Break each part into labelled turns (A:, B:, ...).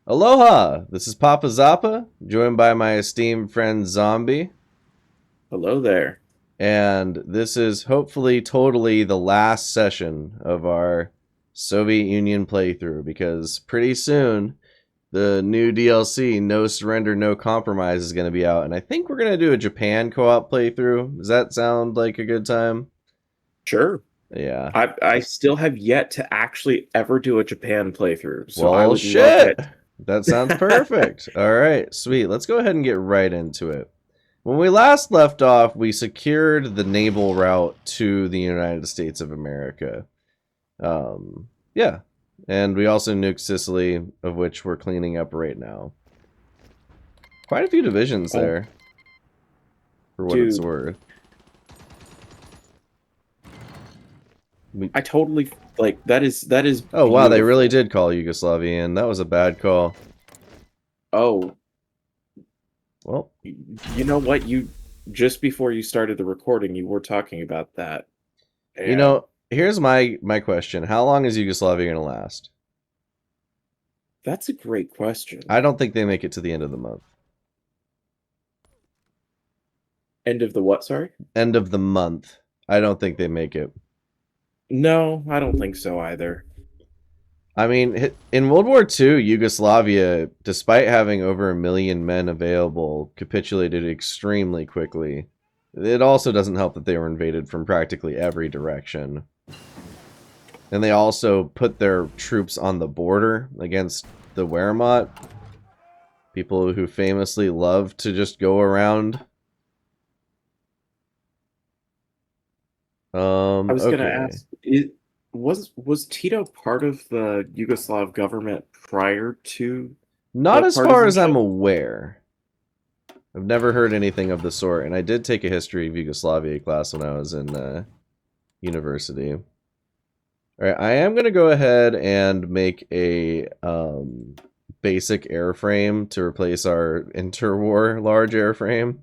A: Aloha! This is PappaZappa, joined by my esteemed friend Zombie,
B: Hello there.
A: and this is hopefully totally the last session of our Soviet Union playthrough because pretty soon the new DLC, No Surrender, No Compromise, is going to be out, and I think we're going to do a Japan co-op playthrough. Does that sound like a good time?
B: Sure.
A: Yeah.
B: I still have yet to actually ever do a Japan playthrough, so I
A: Well,
B: would love
A: shit!
B: it.
A: That sounds perfect. All right, sweet. Let's go ahead and get right into it. When we last left off, we secured the naval route to the United States of America. Yeah. And we also nuked Sicily, of which we're cleaning up right now. Quite a few divisions
B: Oh,
A: there, for what it's
B: dude,
A: worth. We...
B: I totally like that is
A: Oh, wow, they really
B: beautiful.
A: did call Yugoslavia in. That was a bad call.
B: Oh,
A: Well,
B: you know what? You just before you started the recording, you were talking about that,
A: you
B: and
A: know, here's my question. How long is Yugoslavia going to last?
B: that's a great question.
A: I don't think they make it to the end of the month.
B: End of the what? Sorry?
A: End of the month. I don't think they make it.
B: No, I don't think so either.
A: I mean, in World War II, Yugoslavia, despite having over 1 million men available, capitulated extremely quickly. It also doesn't help that they were invaded from practically every direction. And they also put their troops on the border against the Wehrmacht, people who famously love to just go around.
B: I was gonna
A: Okay.
B: ask, was Tito part of the Yugoslav government prior to
A: Not
B: the
A: as far as I'm
B: partisanship?
A: aware. I've never heard anything of the sort, and I did take a history of Yugoslavia class when I was in university. All right, I am going to go ahead and make a basic airframe to replace our interwar large airframe.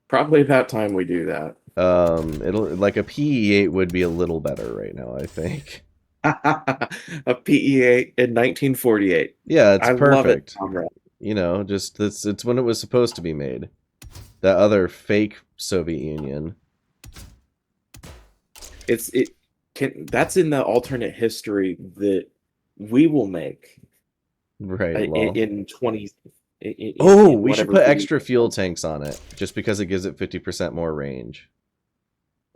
B: Probably about time we do that.
A: It'll like a PE-8 would be a little better right now, I think.
B: A PE-8 in 1948.
A: Yeah, it's
B: I love it,
A: perfect.
B: Conrad.
A: You know, just it's when it was supposed to be made. That other fake Soviet Union.
B: It can that's in the alternate history that we will make
A: Right, lol.
B: in 20
A: Oh,
B: in
A: we should
B: whatever
A: put
B: video.
A: extra fuel tanks on it, just because it gives it 50% more range.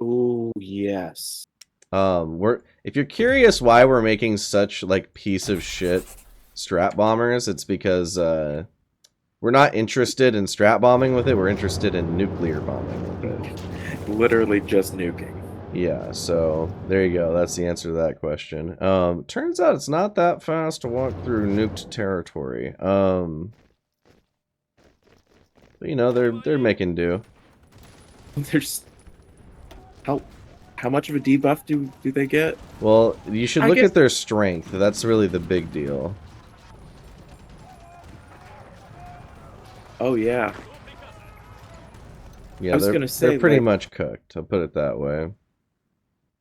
B: Oh, yes.
A: We're if you're curious why we're making such like piece of shit strat bombers, it's because we're not interested in strat bombing with it. We're interested in nuclear bombing with it.
B: Literally just nuking.
A: Yeah, so there you go. That's the answer to that question. Turns out it's not that fast to walk through nuked territory. But you know they're making do.
B: There's how how much of a debuff do they get?
A: Well, you should
B: I
A: look
B: guess.
A: at their strength. That's really the big deal.
B: Oh yeah. I
A: Yeah,
B: was
A: they're
B: gonna
A: they're
B: say
A: pretty
B: like
A: much cooked. I'll put it that way.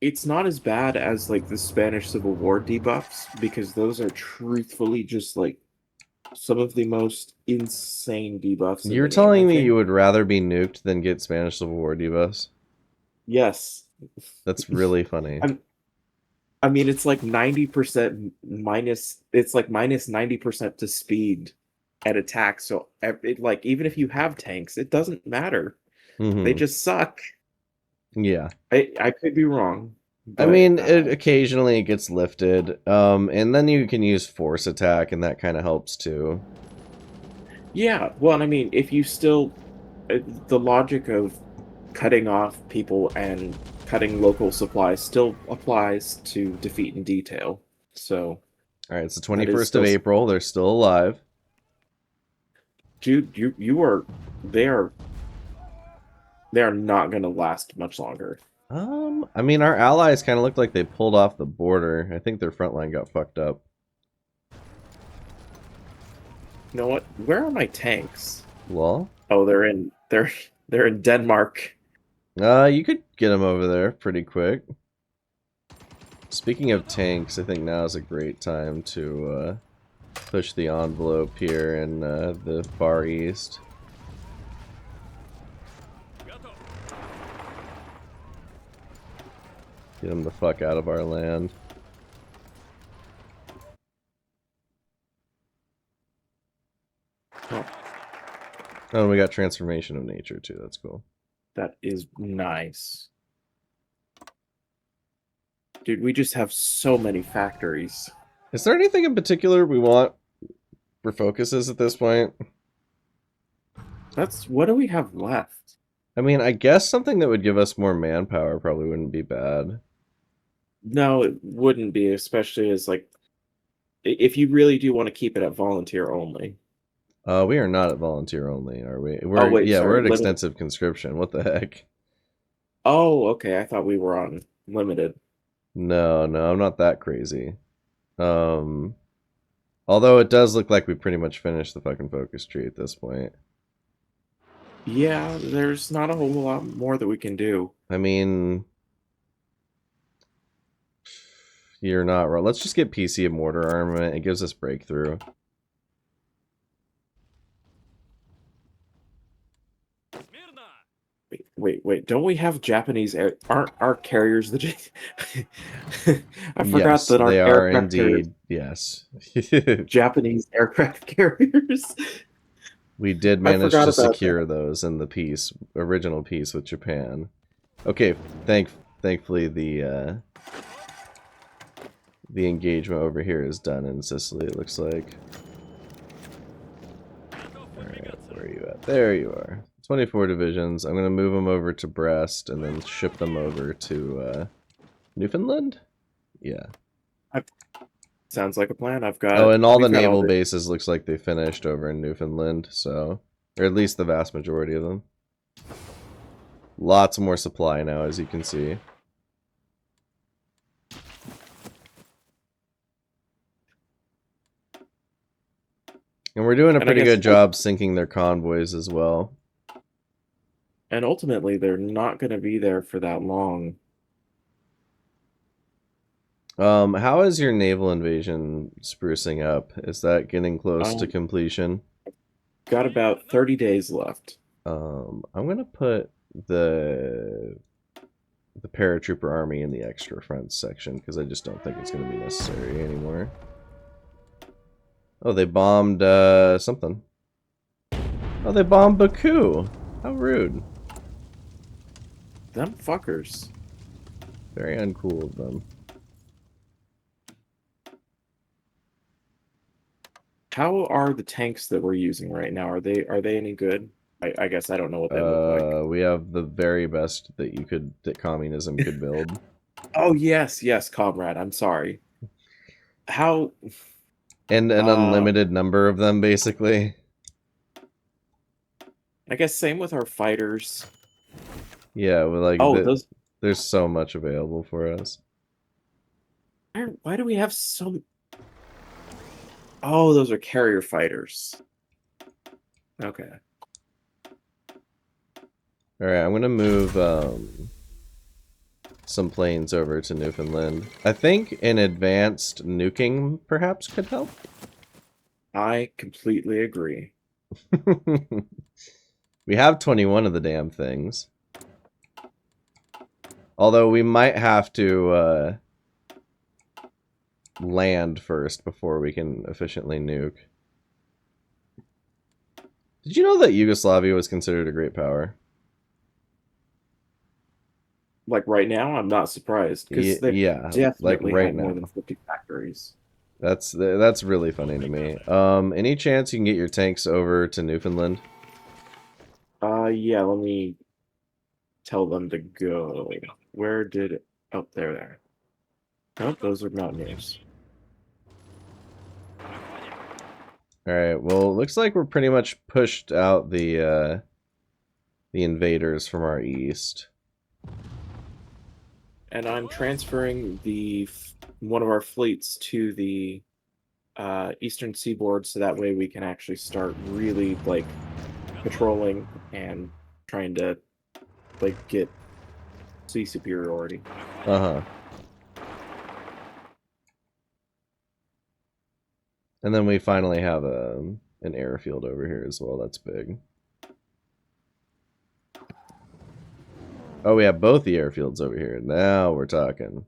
B: it's not as bad as like the Spanish Civil War debuffs because those are truthfully just like some of the most insane debuffs in
A: You're
B: the game, I
A: telling me
B: think.
A: you would rather be nuked than get Spanish Civil War debuffs?
B: Yes.
A: That's really funny.
B: I'm I mean it's like 90% minus it's like minus 90% to speed at attack. So like even if you have tanks, it doesn't matter. They
A: Hmm.
B: just suck.
A: Yeah.
B: I could be wrong,
A: I
B: but
A: mean, occasionally it gets lifted, and then you can use force attack, and that kind of helps too.
B: yeah. Well, and I mean, if you still the logic of cutting off people and cutting local supplies still applies to defeat in detail. So
A: All right, it's the
B: that is
A: 21st of
B: still
A: April. They're still alive.
B: dude. You are they are they are not going to last much longer.
A: I mean, our allies kind of look like they pulled off the border. I think their front line got fucked up.
B: You know what? Where are my tanks?
A: Lol.
B: Oh, they're in Denmark.
A: You could get them over there pretty quick. Speaking of tanks, I think now is a great time to push the envelope here in the Far East. Get them the fuck out of our land.
B: Oh,
A: Oh, and we got Transformation of Nature too. That's cool.
B: that is nice. Dude, we just have so many factories.
A: Is there anything in particular we want for focuses at this point?
B: What do we have left?
A: I mean, I guess something that would give us more manpower probably wouldn't be bad.
B: No, it wouldn't be, especially as like if you really do want to keep it at volunteer only.
A: We are not at volunteer only, are we?
B: Oh wait,
A: We're
B: sorry,
A: at
B: limited.
A: extensive conscription. What the heck?
B: Oh, okay. I thought we were on limited.
A: No, I'm not that crazy. Um, Although it does look like we pretty much finished the fucking focus tree at this point.
B: Yeah, there's not a whole lot more that we can do.
A: I mean, you're not wrong. Let's just get PC and mortar armament. It gives us breakthrough.
B: Wait. Don't we have Japanese air? Aren't our carriers the I forgot
A: Yes,
B: that our
A: they are
B: aircraft carriers,
A: indeed. Yes.
B: Japanese aircraft carriers.
A: We did
B: I
A: manage
B: forgot
A: to
B: about
A: secure
B: that.
A: those in the original peace with Japan. Okay, thankfully the engagement over here is done in Sicily, it looks like. Alright, where are you at? There you are. 24 divisions. I'm going to move them over to Brest and then ship them over to Newfoundland? Yeah.
B: Sounds like a plan.
A: Oh, and all the
B: We've got all
A: naval
B: the.
A: bases looks like they finished over in Newfoundland, so... Or at least the vast majority of them. Lots more supply now, as you can see. And we're doing a
B: And I
A: pretty
B: guess,
A: good job sinking their convoys as well.
B: and ultimately, they're not going to be there for that long.
A: How is your naval invasion sprucing up? Is that getting close to
B: Um,
A: completion?
B: got about 30 days left.
A: I'm gonna put the the paratrooper army in the extra front section because I just don't think it's gonna be necessary anymore. Oh, they bombed something. Oh, they bombed Baku. How rude.
B: Them fuckers.
A: Very uncool of them.
B: How are the tanks that we're using right now? Are they any good? I guess I don't know what they look like.
A: We have the very best that communism could build.
B: Oh yes, comrade. I'm sorry. How
A: And an
B: uh
A: unlimited number of them, basically.
B: I guess same with our fighters.
A: Yeah,
B: Oh, those
A: there's so much available for us.
B: why do we have so Oh, those are carrier fighters. Okay.
A: Alright, I'm gonna move some planes over to Newfoundland. I think an advanced nuking perhaps could help.
B: I completely agree.
A: We have 21 of the damn things. Although we might have to land first before we can efficiently nuke. Did you know that Yugoslavia was considered a great power?
B: Like right now, I'm not surprised because they
A: Yeah, like
B: definitely
A: right
B: have more
A: now.
B: than 50 factories.
A: That's really funny to me. Any chance you can get your tanks over to Newfoundland?
B: Yeah, let me tell them to go. Where did it? Oh, there. Nope, those are mountaineers.
A: Alright, well, it looks like we're pretty much pushed out the invaders from our east.
B: And I'm transferring one of our fleets to the eastern seaboard so that way we can actually start really like patrolling and trying to like get sea superiority.
A: Uh-huh. And then we finally have an airfield over here as well. That's big. Oh, we have both the airfields over here. Now we're talking.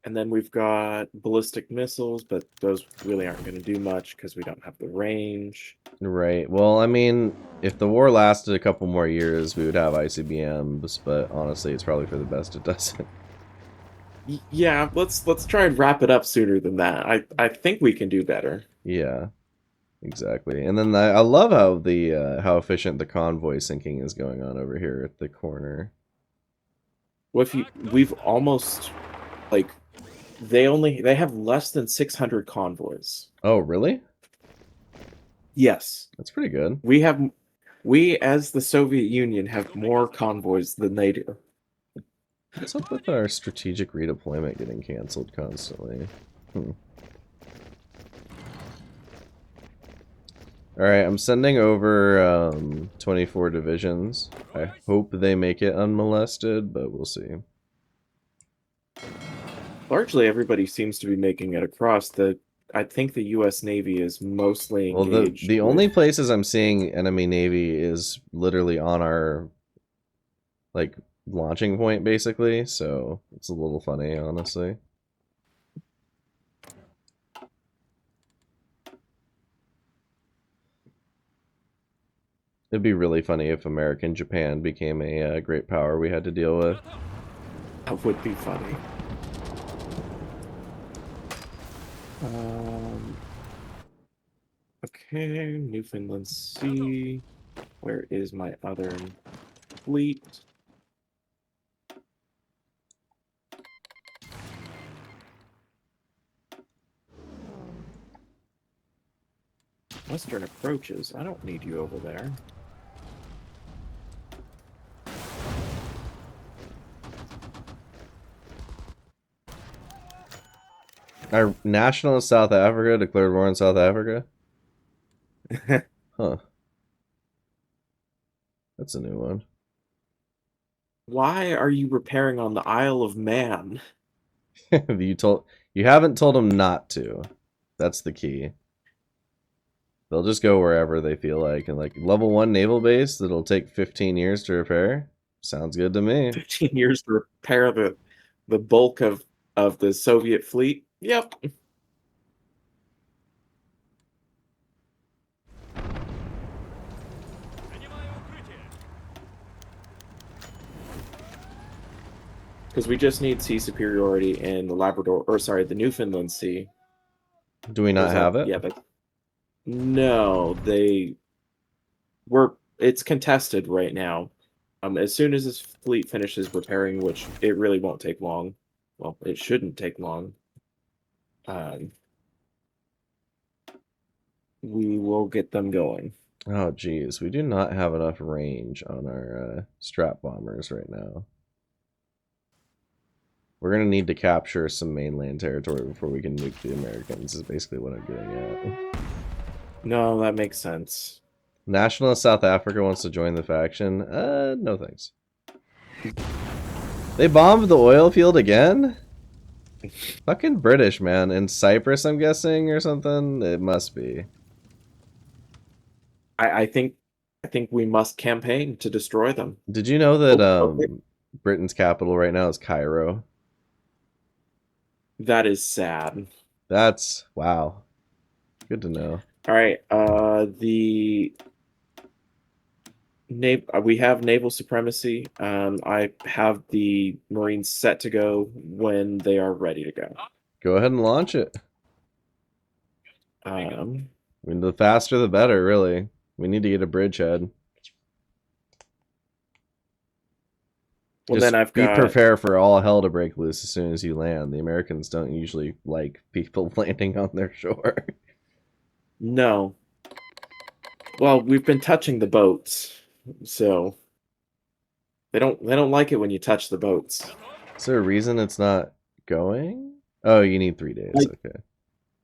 B: And then we've got ballistic missiles, but those really aren't going to do much because we don't have the range.
A: Right. Well, I mean, if the war lasted a couple more years, we would have ICBMs, but honestly, it's probably for the best it doesn't.
B: Yeah, let's try and wrap it up sooner than that. I think we can do better.
A: Yeah, exactly. And then I love how the how efficient the convoy sinking is going on over here at the corner.
B: What if we've almost like they have less than 600 convoys.
A: Oh, really?
B: Yes.
A: That's pretty good.
B: We as the Soviet Union have more convoys than they do.
A: What's up with our strategic redeployment getting canceled constantly? Alright, I'm sending over 24 divisions. I hope they make it unmolested, but we'll see.
B: Largely everybody seems to be making it across. I think the US Navy is mostly engaged.
A: Well, the only places I'm seeing enemy navy is literally on our like launching point basically, so it's a little funny, honestly. It'd be really funny if America and Japan became a great power we had to deal with.
B: That would be funny. Okay, Newfoundland Sea. Where is my other fleet? Western approaches. I don't need you over there.
A: Our nationalist South Africa declared war on South Africa? Huh. That's a new one.
B: Why are you repairing on the Isle of Man?
A: You haven't told them not to. That's the key. They'll just go wherever they feel like, and like level 1 naval base that'll take 15 years to repair. Sounds good to me.
B: 15 years to repair the bulk of the Soviet fleet? Yep. Because we just need sea superiority in the Labrador, or sorry, the Newfoundland Sea.
A: Do we not have it?
B: Yeah, but no, it's contested right now. As soon as this fleet finishes repairing, which it really won't take long. Well, it shouldn't take long. We will get them going.
A: Oh, geez. We do not have enough range on our strap bombers right now. We're going to need to capture some mainland territory before we can nuke the Americans, is basically what I'm getting at.
B: No, that makes sense.
A: Nationalist South Africa wants to join the faction. No thanks. They bombed the oil field again? Fucking British, man. In Cyprus, I'm guessing, or something? It must be.
B: I think we must campaign to destroy them.
A: Did you know that Britain's capital right now is Cairo?
B: That is sad.
A: That's wow. Good to know.
B: All right, we have naval supremacy. I have the Marines set to go when they are ready to go.
A: Go ahead and launch it.
B: I
A: mean, the faster the better, really. We need to get a bridgehead.
B: Well,
A: Just
B: then I've got...
A: prepare for all hell to break loose as soon as you land. The Americans don't usually like people landing on their shore.
B: No. Well, we've been touching the boats, so they don't like it when you touch the boats.
A: Is there a reason it's not going? Oh, you need 3 days. Okay.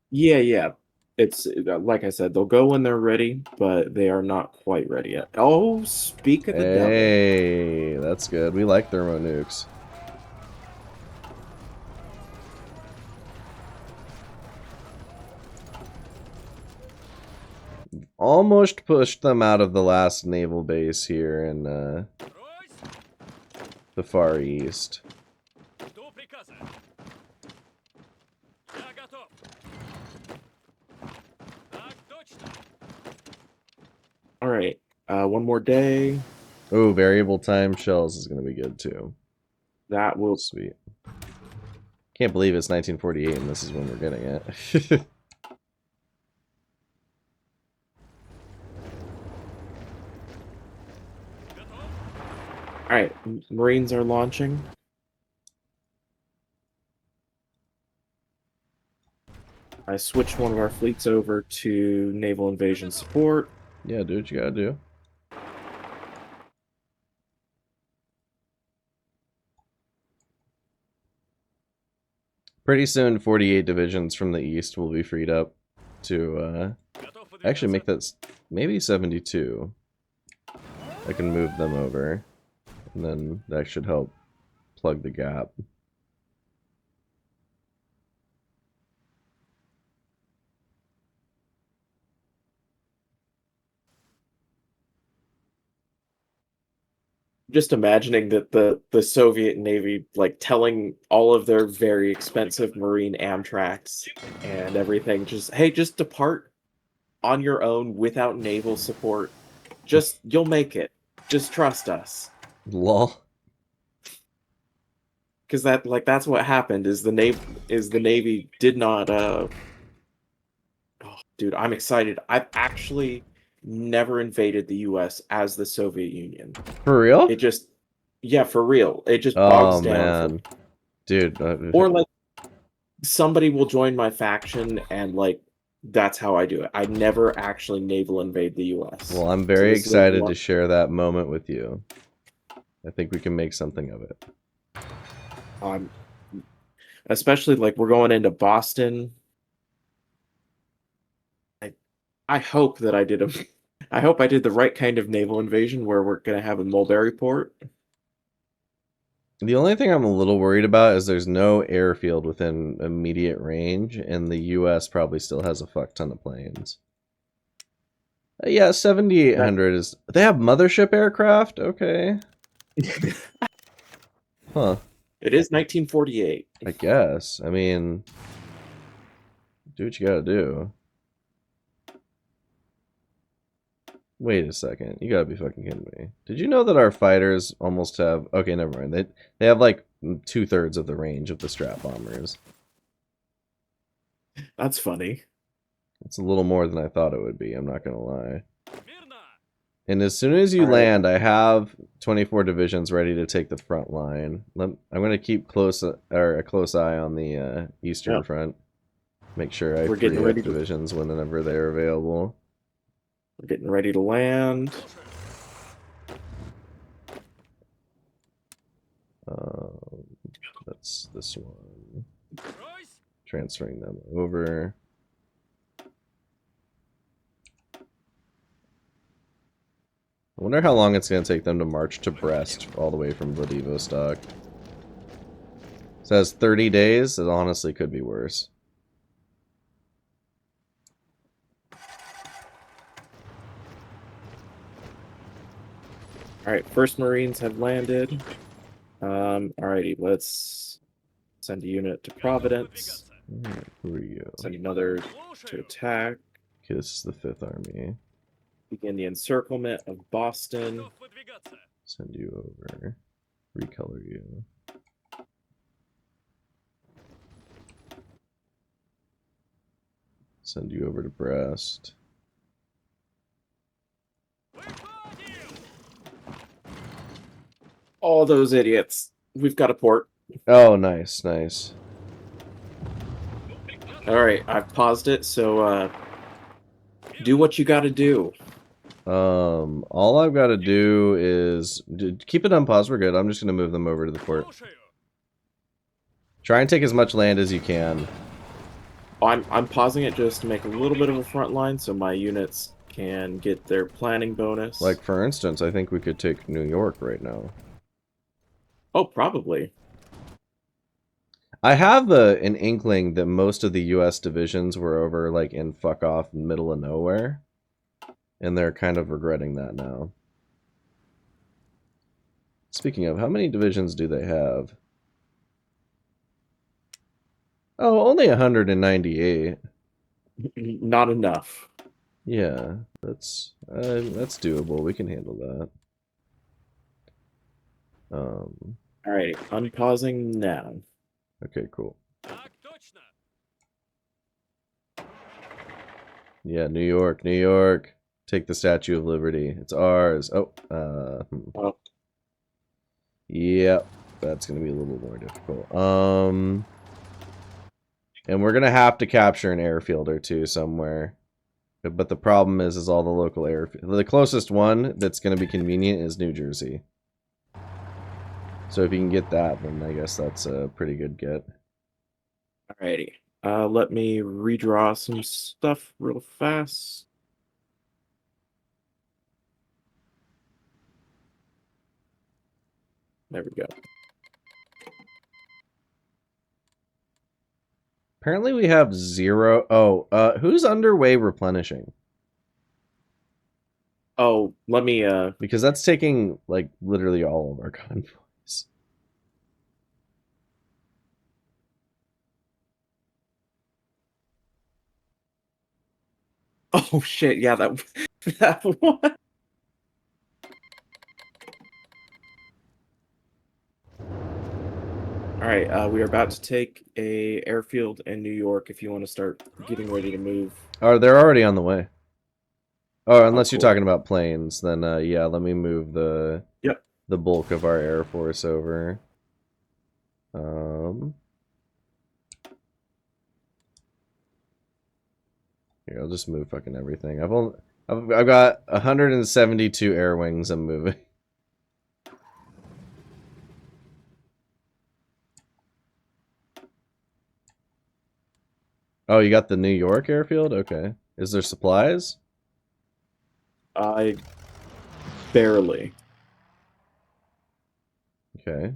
B: Yeah. It's like I said, they'll go when they're ready, but they are not quite ready yet. Oh, speak of the devil.
A: Hey, that's good. We like thermo nukes. almost pushed them out of the last naval base here in the Far East.
B: All right. One more day.
A: Oh, variable time shells is going to be good too.
B: That will.
A: Sweet. Can't believe it's 1948 and this is when we're getting it.
B: All right. Marines are launching. I switched one of our fleets over to naval invasion support.
A: Yeah, do what you gotta do. Pretty soon, 48 divisions from the east will be freed up to actually make that maybe 72. I can move them over, and then that should help plug the gap.
B: Just imagining that the Soviet Navy, like, telling all of their very expensive Marine Amtraks and everything, just, hey, just depart on your own without naval support. Just, you'll make it. Just trust us.
A: Lol.
B: Because that's what happened. Is the Navy did not. Oh, dude, I'm excited. I've actually never invaded the U.S. as the Soviet Union.
A: For real?
B: It just, yeah, for real. It just bogs
A: Oh
B: down.
A: man, dude.
B: Or like somebody will join my faction, and like that's how I do it. I never actually naval invade the U.S.
A: Well, I'm
B: So
A: very
B: this is
A: excited to share that moment with you. I think we can make something of it.
B: Especially like we're going into Boston. I hope that I did a I hope I did the right kind of naval invasion where we're gonna have a Mulberry port.
A: The only thing I'm a little worried about is there's no airfield within immediate range, and the U.S. probably still has a fuck ton of planes. Yeah, 7,800 is... They have mothership aircraft? Okay. Huh.
B: It is 1948.
A: I guess. I mean... Do what you gotta do. Wait a second. You gotta be fucking kidding me. Did you know that our fighters almost have... Okay, never mind. They have like 2/3 of the range of the strat bombers.
B: That's funny.
A: It's a little more than I thought it would be, I'm not gonna lie. And as soon as you
B: All right.
A: land, I have 24 divisions ready to take the front line. I'm going to keep a close eye on the eastern front. Make sure I free up divisions whenever they're available.
B: We're getting ready to land.
A: That's this one. Transferring them over. I wonder how long it's going to take them to march to Brest all the way from Vladivostok. It says 30 days. It honestly could be worse.
B: All right, first Marines have landed. Alrighty, let's send a unit to Providence.
A: Who are you?
B: Send another to attack.
A: Okay, this is the 5th Army.
B: Begin the encirclement of Boston.
A: Send you over. Recolor you. Send you over to Brest.
B: All those idiots. We've got a port.
A: Oh, nice, nice.
B: Alright, I've paused it, so do what you gotta do.
A: All I've got to do is keep it on pause. We're good. I'm just gonna move them over to the port. Try and take as much land as you can.
B: I'm pausing it just to make a little bit of a front line so my units can get their planning bonus.
A: Like for instance, I think we could take New York right now.
B: Oh, probably.
A: I have an inkling that most of the U.S. divisions were over like in fuck off middle of nowhere. and they're kind of regretting that now. Speaking of, how many divisions do they have? Oh, only 198.
B: Not enough.
A: Yeah, that's doable. We can handle that.
B: Alright, unpausing now.
A: Okay, cool. Yeah, New York, New York. Take the Statue of Liberty. It's ours. Oh,
B: Oh,
A: yep. That's gonna be a little more difficult. And we're gonna have to capture an airfield or two somewhere. But the problem is all the local airfield. The closest one that's gonna be convenient is New Jersey. So if you can get that, then I guess that's a pretty good get.
B: alrighty. Let me redraw some stuff real fast. There we go.
A: Apparently we have 0. Oh, who's underway replenishing?
B: Oh, let me
A: Because that's taking, like, literally all of our convoys.
B: oh shit, yeah, that that one. Alright, we are about to take a airfield in New York if you want to start getting ready to move.
A: Oh, they're already on the way. Oh,
B: Oh,
A: unless you're
B: cool.
A: talking about planes, then yeah, let me move
B: Yep.
A: the bulk of our Air Force over. Um, Here, I'll just move fucking everything. I've got 172 air wings I'm moving. Oh, you got the New York airfield? Okay. Is there supplies?
B: I barely.
A: Okay.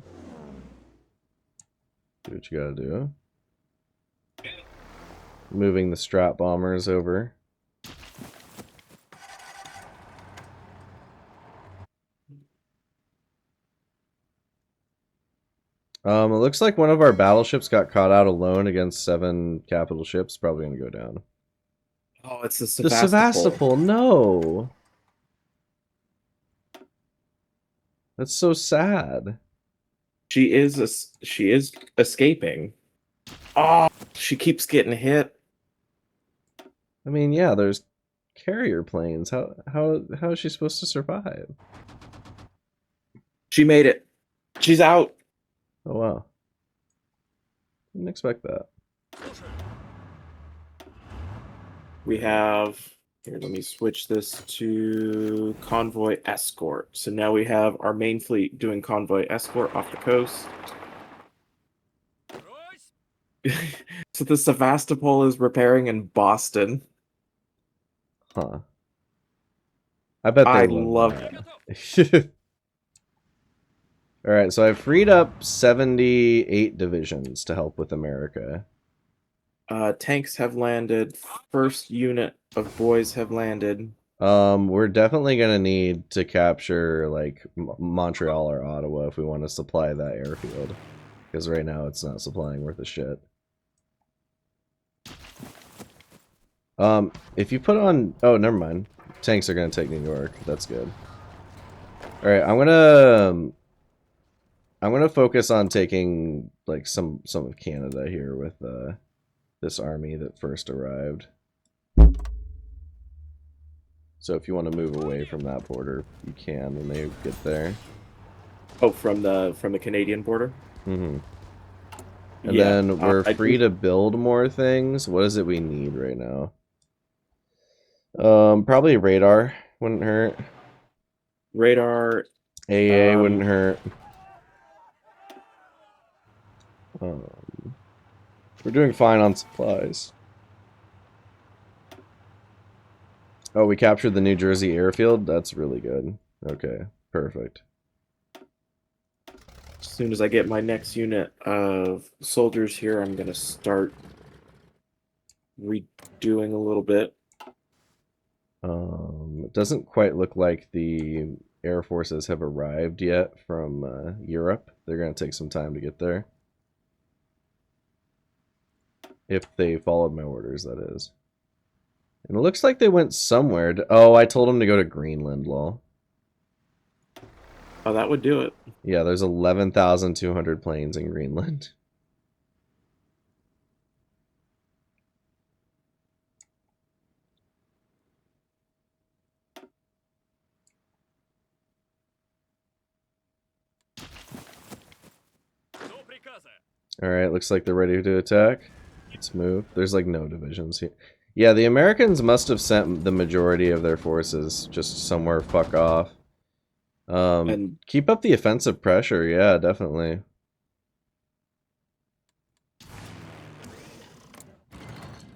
A: Do what you gotta do. Moving the Strat bombers over. It looks like one of our battleships got caught out alone against 7 capital ships. Probably gonna go down.
B: Oh, it's the
A: The
B: Sevastopol.
A: Sevastopol, no! That's so sad.
B: She is escaping. Oh, she keeps getting hit.
A: I mean, yeah, there's carrier planes. How is she supposed to survive?
B: She made it. She's out.
A: Oh wow. Didn't expect that.
B: We have here, let me switch this to convoy escort. So now we have our main fleet doing convoy escort off the coast. So the Sevastopol is repairing in Boston.
A: Huh. I bet they
B: I
A: love
B: love
A: that. Alright, so I freed up 78 divisions to help with America.
B: tanks have landed. First unit of boys have landed.
A: We're definitely gonna need to capture like Montreal or Ottawa if we want to supply that airfield, because right now it's not supplying worth a shit. If you put on, oh, never mind. Tanks are gonna take New York. That's good. All right, I'm gonna focus on taking like some of Canada here with this army that first arrived. So if you want to move away from that border, you can when they get there.
B: Oh, from the Canadian border.
A: Mm-hmm. And
B: Yeah,
A: then we're
B: I
A: free
B: do
A: to build more things. What is it we need right now? Probably radar wouldn't hurt.
B: radar.
A: AA
B: Um,
A: wouldn't hurt. Um, we're doing fine on supplies. Oh, we captured the New Jersey airfield? That's really good. Okay, perfect.
B: as soon as I get my next unit of soldiers here, I'm gonna start redoing a little bit.
A: It doesn't quite look like the air forces have arrived yet from Europe. They're going to take some time to get there. If they followed my orders, that is. And it looks like they went somewhere. Oh, I told them to go to Greenland, lol.
B: Oh, that would do it.
A: Yeah, there's 11,200 planes in Greenland. Alright, looks like they're ready to attack. Let's move. There's like no divisions here. Yeah, the Americans must have sent the majority of their forces just somewhere fuck off.
B: And
A: Keep up the offensive pressure, yeah, definitely.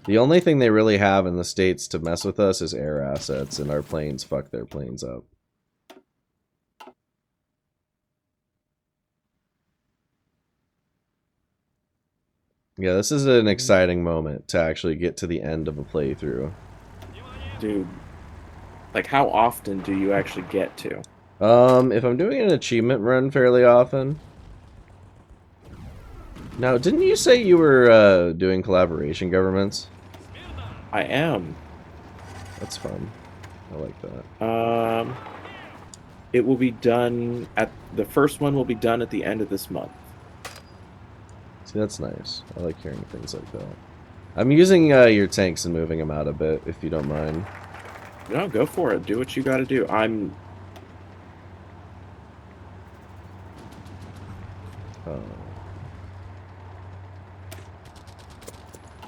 A: The only thing they really have in the States to mess with us is air assets, and our planes fuck their planes up. Yeah, this is an exciting moment to actually get to the end of a playthrough.
B: dude, like how often do you actually get to?
A: If I'm doing an achievement run fairly often. Now, didn't you say you were doing collaboration governments?
B: I am.
A: That's fun. I like that.
B: It will be done at the first one will be done at the end of this month.
A: See, that's nice. I like hearing things like that. I'm using your tanks and moving them out a bit, if you don't mind.
B: No, go for it. Do what you got to do. I'm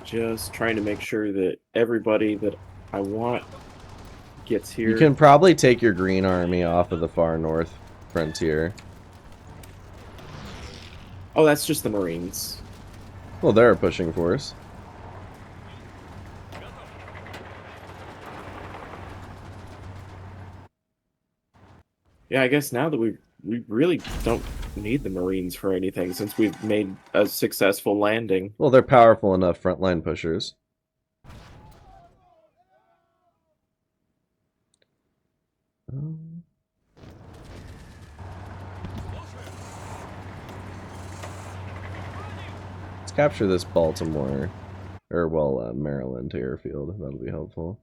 B: just trying to make sure that everybody that I want gets here.
A: You can probably take your green army off of the far north frontier.
B: Oh, that's just the Marines.
A: Well, they're a pushing force.
B: Yeah, I guess now that we really don't need the Marines for anything since we've made a successful landing.
A: Well, they're powerful enough frontline pushers. Let's capture this Baltimore, or well, Maryland airfield. That'll be helpful.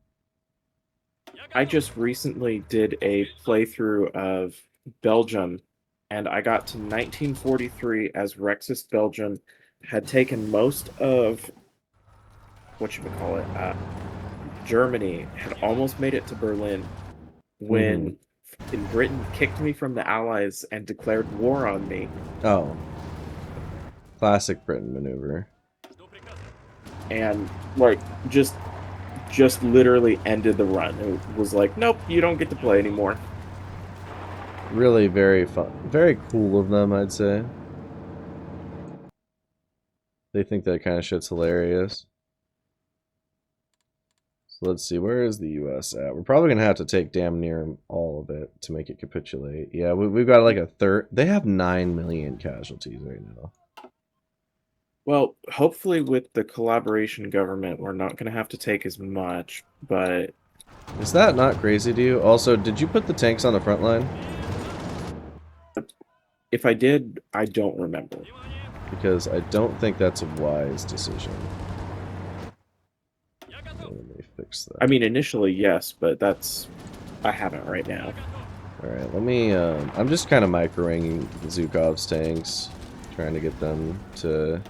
B: I just recently did a playthrough of Belgium, and I got to 1943 as Rexist Belgium had taken most of what you would call it, Germany, had almost made it to Berlin when in Britain kicked me from the Allies and declared war on me.
A: Oh. Classic Britain maneuver.
B: And like just literally ended the run. It was like, nope, you don't get to play anymore.
A: Really very fun. Very cool of them, I'd say. They think that kind of shit's hilarious. So let's see, where is the US at? We're probably going to have to take damn near all of it to make it capitulate. Yeah, we've got like a third. They have 9 million casualties right now.
B: Well, hopefully with the collaboration government, we're not going to have to take as much, but...
A: Is that not crazy to you? Also, did you put the tanks on the front line?
B: If I did, I don't remember.
A: Because I don't think that's a wise decision. Let me fix that.
B: I mean, initially, yes, but that's... I haven't right now.
A: Alright, let me... I'm just kind of microing Zhukov's tanks, trying to get them to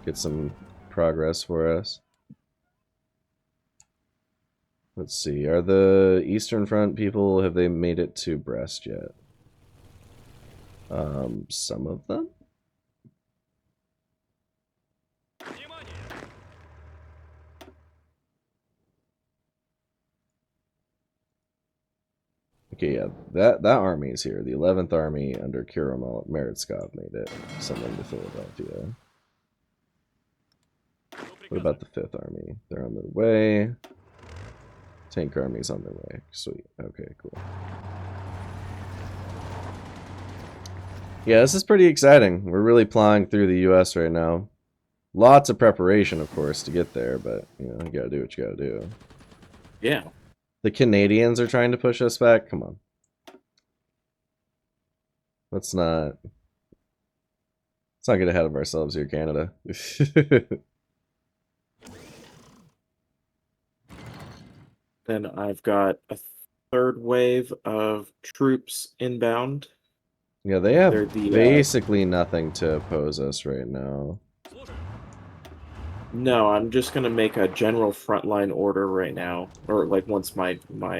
A: get some progress for us. Let's see, are the Eastern Front people, have they made it to Brest yet? Some of them? Okay, yeah, that army is here. The 11th Army under Kirill Meretskov made it. Someone to Philadelphia. What about the 5th Army? They're on their way. Tank Army's on their way. Sweet. Okay, cool. Yeah, this is pretty exciting. We're really plowing through the US right now. Lots of preparation, of course, to get there, but, you know, you gotta do what you gotta do.
B: Yeah.
A: The Canadians are trying to push us back. Come on. Let's not get ahead of ourselves here, Canada.
B: Then I've got a third wave of troops inbound.
A: Yeah, they have
B: They're the
A: basically nothing to oppose us right now.
B: no, I'm just gonna make a general frontline order right now, or like once my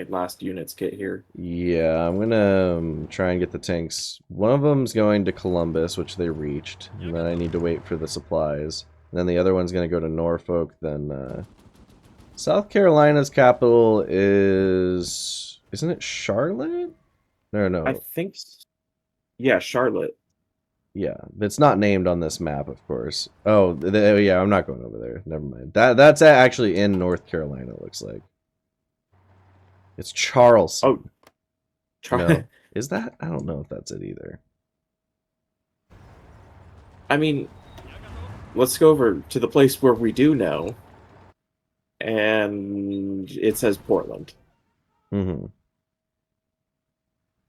B: last units get here.
A: Yeah, I'm gonna try and get the tanks. One of them's going to Columbus, which they reached, and then I need to wait for the supplies. And then the other one's gonna go to Norfolk. Then South Carolina's capital isn't it Charlotte? No,
B: I
A: no.
B: think, yeah, Charlotte.
A: Yeah, it's not named on this map, of course. Oh, yeah, I'm not going over there. Never mind. That's actually in North Carolina. It looks like it's Charleston.
B: Oh,
A: No, is that? I don't know if that's it either.
B: I mean, let's go over to the place where we do know, and it says Portland.
A: Mm-hmm.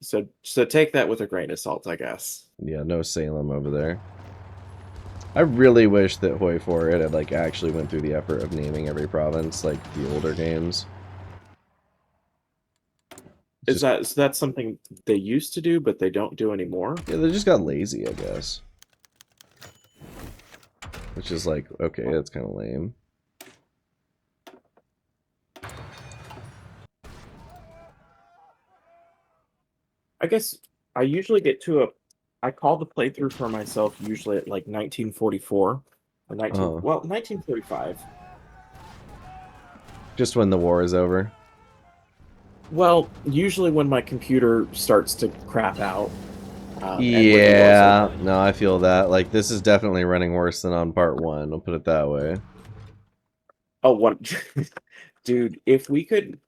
B: So take that with a grain of salt, I guess.
A: Yeah, no Salem over there. I really wish that HOI4 had like actually went through the effort of naming every province like the older games.
B: Is that something they used to do, but they don't do anymore?
A: Yeah, they just got lazy, I guess. Which is like, okay, that's kind of lame.
B: I guess I usually get to a. I call the playthrough for myself usually at like 1944 or 1945.
A: Just when the war is over.
B: Well, usually when my computer starts to crap out.
A: Yeah, no, I feel that. Like, this is definitely running worse than on part 1, I'll put it that way.
B: Oh, what? Dude, if we could.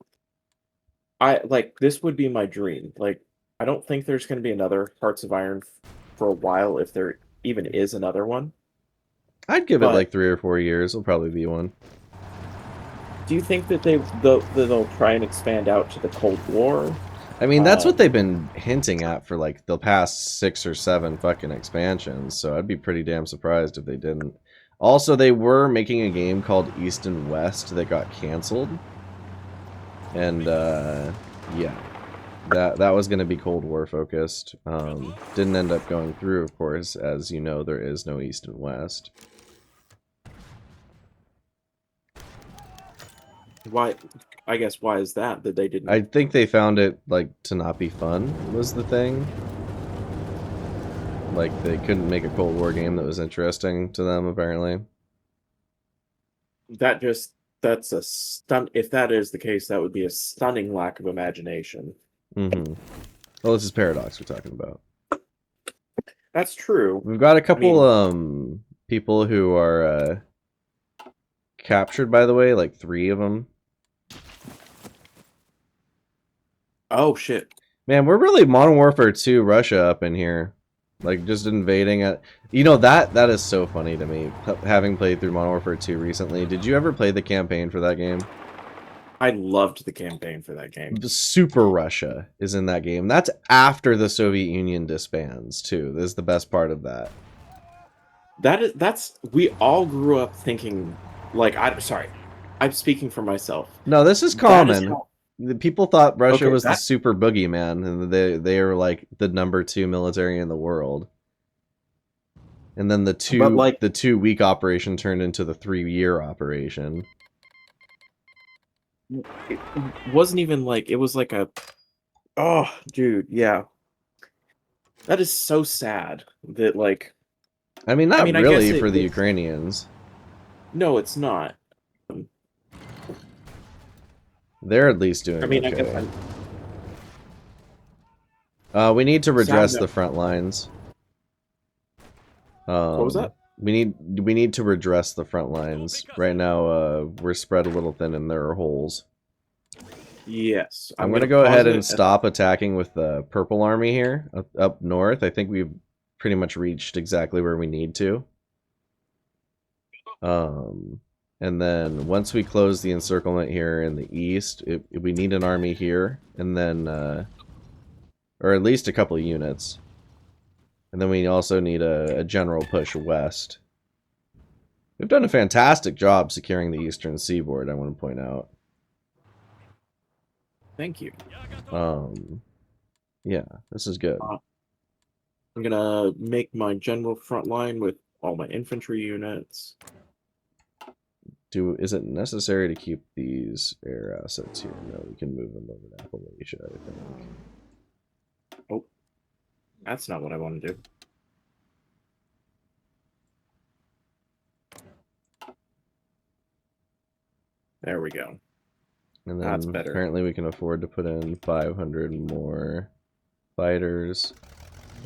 B: This would be my dream. Like, I don't think there's going to be another Hearts of Iron for a while, if there even is another one.
A: I'd give it like 3 or 4 years, it'll probably be one.
B: Do you think that they'll try and expand out to the Cold War?
A: I mean, that's what they've been hinting at for like the past 6 or 7 fucking expansions, so I'd be pretty damn surprised if they didn't. Also, they were making a game called East and West that got canceled. And, yeah. That was going to be Cold War focused. Didn't end up going through, of course. As you know, there is no East and West.
B: Why? I guess why is that they didn't?
A: I think they found it like to not be fun was the thing. Like they couldn't make a Cold War game that was interesting to them apparently.
B: That's a stun. If that is the case, that would be a stunning lack of imagination.
A: Mm-hmm. Well, this is Paradox we're talking about.
B: That's true.
A: We've got a couple people who are captured, by the way, like 3 of them.
B: Oh shit.
A: Man, we're really Modern Warfare 2 Russia up in here. Like just invading it. You know that is so funny to me having played through Modern Warfare 2 recently. Did you ever play the campaign for that game?
B: I loved the campaign for that game.
A: Super Russia is in that game. That's after the Soviet Union disbands, too. This is the best part of that.
B: We all grew up thinking, like, I'm speaking for myself.
A: No, this is common. The people thought Russia was the super boogeyman, and they are like the #2 military in the world. And then the 2-week operation turned into the 3-year operation.
B: It wasn't even like, it was like a, oh dude, yeah, that is so sad that like,
A: I mean not really for the Ukrainians.
B: No, it's not.
A: They're at least doing okay.
B: I guess
A: we need to redress the front lines.
B: What was that?
A: We need to redress the front lines. Right now, we're spread a little thin and there are holes.
B: Yes.
A: I'm going to go ahead and stop attacking with the Purple Army here, up north. I think we've pretty much reached exactly where we need to. And then once we close the encirclement here in the east, we need an army here, and then, or at least a couple of units. And then we also need a general push west. We've done a fantastic job securing the eastern seaboard, I want to point out.
B: Thank you.
A: Yeah, this is good.
B: I'm gonna make my general front line with all my infantry units.
A: Is it necessary to keep these air assets here? No, we can move them over to Appalachia, I think.
B: Oh, that's not what I want to do. There we go.
A: And
B: That's
A: then
B: better.
A: apparently we can afford to put in 500 more fighters.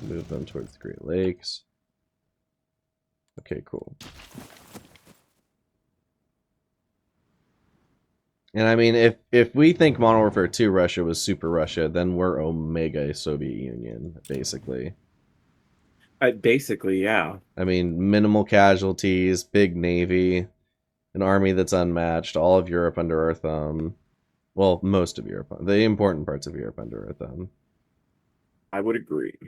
A: Move them towards the Great Lakes. Okay, cool. And I mean, if we think Modern Warfare 2 Russia was Super Russia, then we're Omega Soviet Union, basically.
B: Basically, yeah.
A: I mean, minimal casualties, big navy, an army that's unmatched, all of Europe under our thumb. Well, most of Europe, the important parts of Europe under our thumb.
B: I would agree.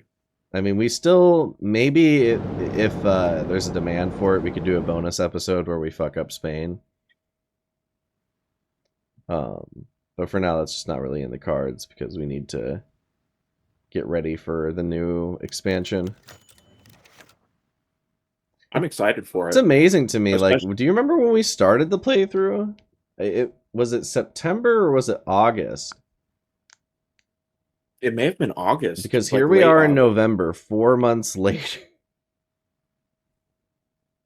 A: I mean, we still, maybe if there's a demand for it, we could do a bonus episode where we fuck up Spain. But for now, that's just not really in the cards because we need to get ready for the new expansion.
B: I'm excited for
A: It's
B: it.
A: amazing to me. Like,
B: Especially,
A: do you remember when we started the playthrough? Was it September or was it August?
B: it may have been August.
A: Because
B: like
A: here we
B: late
A: are in
B: August.
A: November, 4 months later.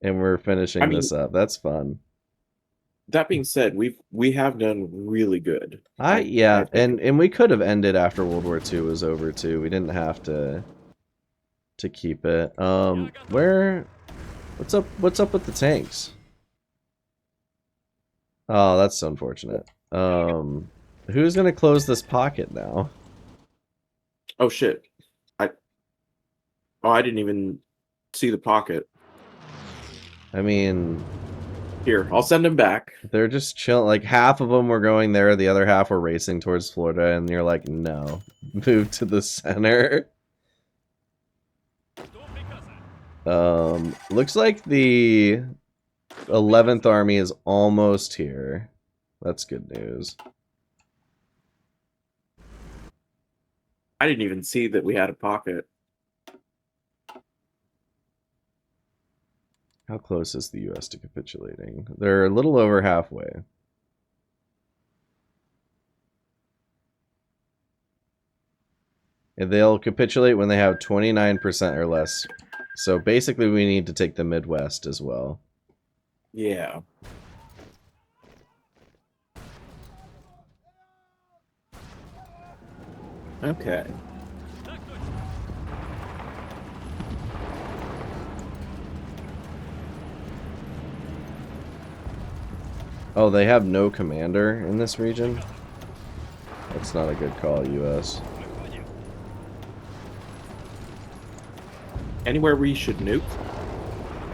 A: And we're finishing this up. That's fun.
B: That being said, we have done really good.
A: Yeah,
B: I think
A: and we could have ended after World War II was over too. We didn't have to keep it. What's up with the tanks? Oh, that's unfortunate. Who's gonna close this pocket now?
B: Oh shit! I didn't even see the pocket.
A: I mean,
B: Here, I'll send him back.
A: they're just chill. Like half of them were going there, the other half were racing towards Florida, and you're like, no, move to the center. Looks like the 11th Army is almost here. That's good news.
B: I didn't even see that we had a pocket.
A: How close is the U.S. to capitulating? They're a little over halfway. And they'll capitulate when they have 29% or less. So basically we need to take the Midwest as well.
B: Yeah. Okay.
A: Oh, they have no commander in this region? That's not a good call, U.S.
B: Anywhere we should nuke?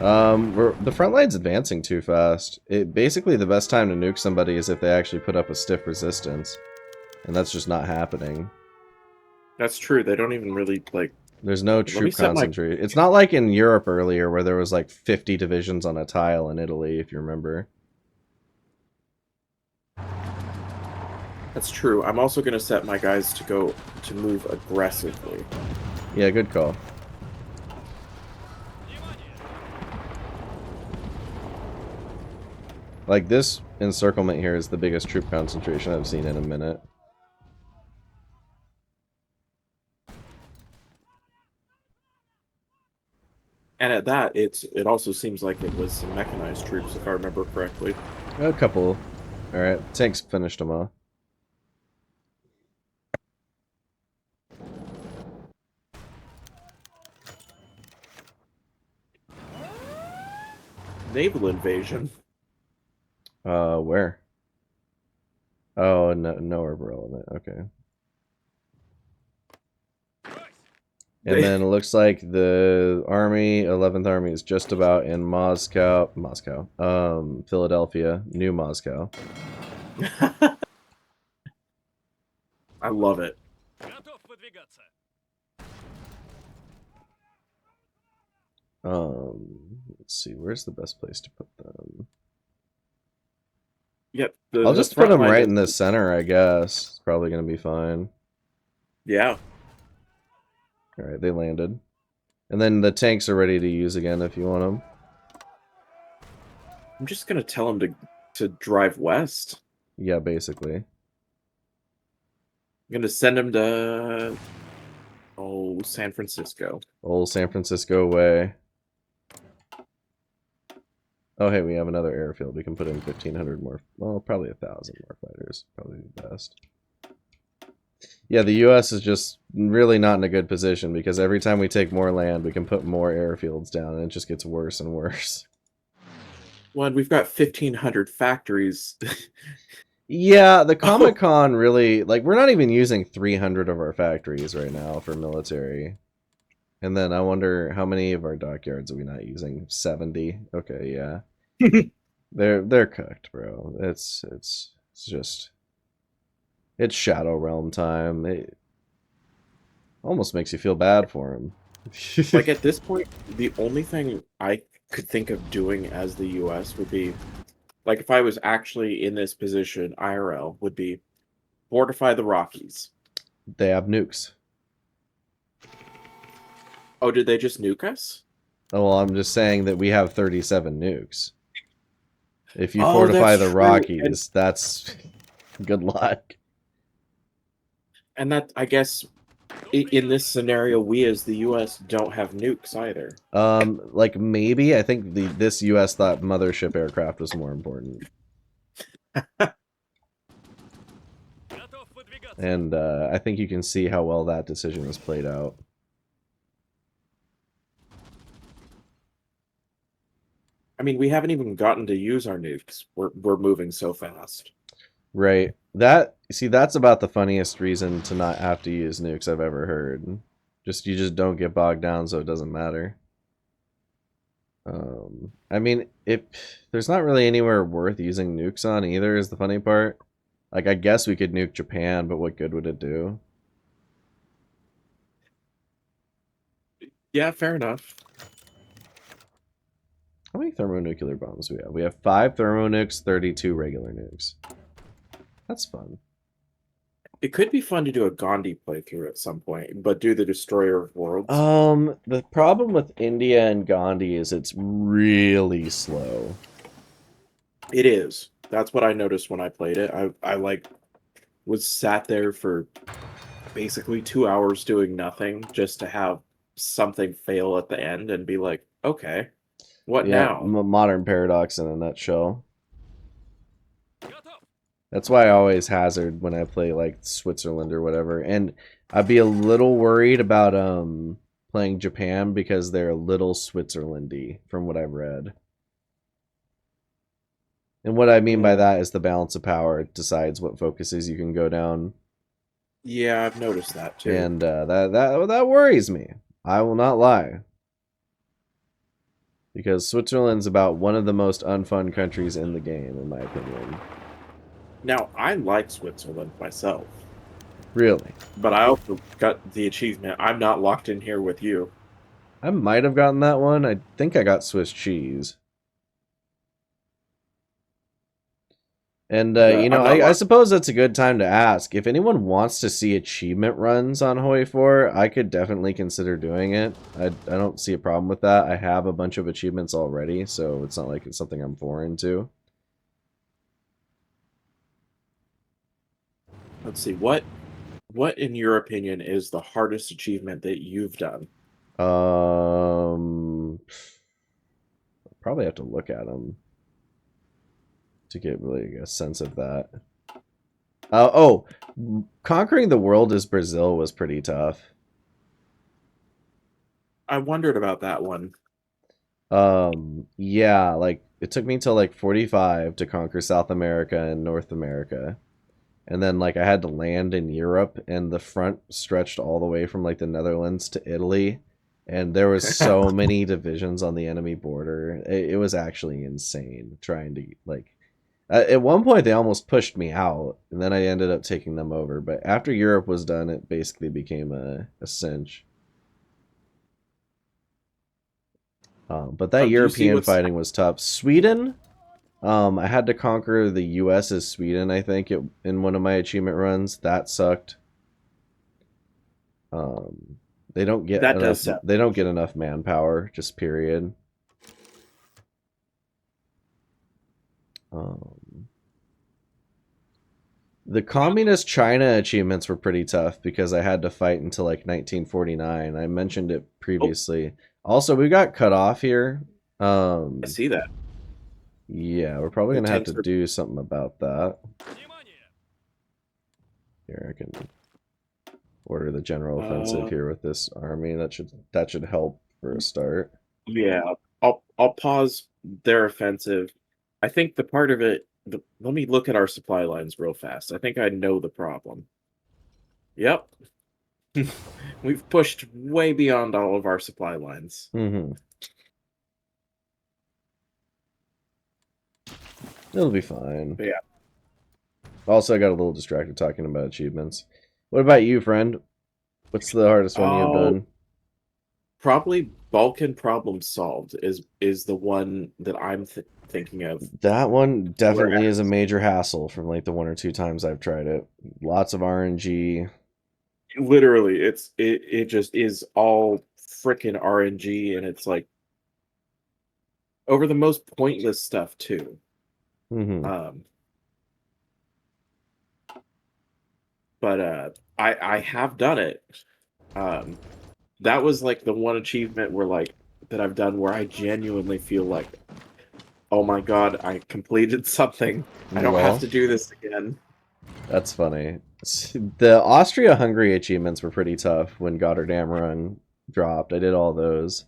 A: The front line's advancing too fast. Basically, the best time to nuke somebody is if they actually put up a stiff resistance. And that's just not happening.
B: That's true. They don't even really, like...
A: There's no troop concentration. It's not like in Europe earlier where there was like 50 divisions on a tile in Italy, if you remember.
B: That's true. I'm also going to set my guys to move aggressively.
A: Yeah, good call. Like, this encirclement here is the biggest troop concentration I've seen in a minute.
B: And at that, it also seems like it was some mechanized troops, if I remember correctly.
A: A couple. Alright, tanks finished them off.
B: Naval invasion.
A: Where? Oh, no, nowhere relevant. Okay. And then it looks like the army, 11th Army, is just about in Philadelphia, New Moscow.
B: I love it.
A: Let's see, where's the best place to put them?
B: Yep,
A: I'll
B: the
A: just put
B: front
A: them
B: line
A: right
B: does.
A: in the center, I guess. It's probably going to be fine.
B: Yeah.
A: All right, they landed. And then the tanks are ready to use again if you want them.
B: I'm just gonna tell him to drive west.
A: Yeah, basically.
B: I'm gonna send him to San Francisco.
A: Old San Francisco way. Oh, hey, we have another airfield. We can put in 1,500 more. Well, probably 1,000 more fighters. Probably the best. Yeah, the U.S. is just really not in a good position because every time we take more land, we can put more airfields down, and it just gets worse and worse.
B: Well, and we've got 1,500 factories.
A: Yeah, the
B: Oh,
A: Comic-Con really, like, we're not even using 300 of our factories right now for military. And then I wonder how many of our dockyards are we not using? 70. Okay, yeah. They're cooked, bro. It's just it's Shadow Realm time. It almost makes you feel bad for him.
B: like at this point, the only thing I could think of doing as the US would be, like, if I was actually in this position, IRL, would be fortify the Rockies.
A: They have nukes.
B: Oh, did they just nuke us?
A: Oh, well, I'm just saying that we have 37 nukes. If you
B: Oh, that's
A: fortify the
B: true.
A: Rockies, that's good luck.
B: And that, I guess, in this scenario, we as the US don't have nukes either.
A: Like maybe I think this U.S. thought mothership aircraft was more important, and I think you can see how well that decision was played out.
B: I mean, we haven't even gotten to use our nukes. We're moving so fast.
A: Right. That see, that's about the funniest reason to not have to use nukes I've ever heard. Just you just don't get bogged down, so it doesn't matter. I mean, if there's not really anywhere worth using nukes on either, is the funny part. Like, I guess we could nuke Japan, but what good would it do?
B: Yeah, fair enough.
A: How many thermonuclear bombs do we have? We have 5 thermonukes, 32 regular nukes. That's fun.
B: It could be fun to do a Gandhi playthrough at some point, but do the Destroyer of Worlds.
A: The problem with India and Gandhi is it's really slow.
B: It is. That's what I noticed when I played it. I like was sat there for basically 2 hours doing nothing just to have something fail at the end and be like, okay, what
A: Yeah,
B: now?
A: modern paradox in a nutshell. That's why I always hazard when I play like Switzerland or whatever. And I'd be a little worried about playing Japan because they're a little Switzerlandy from what I've read. And what I mean by
B: Mm,
A: that is the balance of power decides what focuses you can go down.
B: yeah, I've noticed that too.
A: And that worries me. I will not lie. Because Switzerland's about one of the most unfun countries in the game, in my opinion.
B: Now, I like Switzerland myself,
A: Really.
B: but I also got the achievement. I'm not locked in here with you.
A: I might have gotten that one. I think I got Swiss cheese. And,
B: I'm not
A: I
B: locked.
A: suppose that's a good time to ask. If anyone wants to see achievement runs on HOI4, I could definitely consider doing it. I don't see a problem with that. I have a bunch of achievements already, so it's not like it's something I'm foreign to.
B: Let's see, what in your opinion is the hardest achievement that you've done?
A: Um, Probably have to look at them to get really a sense of that. Oh, conquering the world as Brazil was pretty tough.
B: I wondered about that one.
A: Yeah, like it took me till like 45 to conquer South America and North America. And then like I had to land in Europe, and the front stretched all the way from like the Netherlands to Italy, and there was so many divisions on the enemy border. It was actually insane trying to like. At one point, they almost pushed me out, and then I ended up taking them over. But after Europe was done, it basically became a cinch. But that
B: Do you see
A: European
B: what's
A: fighting was tough. Sweden, I had to conquer the U.S. as Sweden, I think, in one of my achievement runs. That sucked. Um, they don't get
B: that
A: enough.
B: does sound.
A: They don't get enough manpower. Just period. Um, the communist China achievements were pretty tough because I had to fight until like 1949. I mentioned it
B: Oh,
A: previously. Also, we got cut off here.
B: I see that.
A: Yeah, we're probably
B: The
A: gonna have to
B: tanks are.
A: do something about that. Here, I can order the general offensive
B: Uh,
A: here with this army. That should help for a start.
B: yeah. I'll pause their offensive. I think the part of it. Let me look at our supply lines real fast. I think I know the problem. Yep. We've pushed way beyond all of our supply lines.
A: Mm-hmm. It'll be fine.
B: But yeah.
A: Also, I got a little distracted talking about achievements. What about you, friend? What's the hardest one you have
B: Oh,
A: done?
B: probably Balkan problem solved is the one that I'm thinking of.
A: That one definitely is a
B: Whereas
A: major hassle from like the one or two times I've tried it. Lots of RNG.
B: literally it just is all freaking RNG, and it's like over the most pointless stuff too.
A: Mm-hmm.
B: Um, but I have done it. Um, that was like the one achievement where like that I've done where I genuinely feel like, oh my god, I completed something. I don't have
A: Lol.
B: to do this again.
A: That's funny. The Austria-Hungary achievements were pretty tough when Gotterdam Run dropped. I did all those.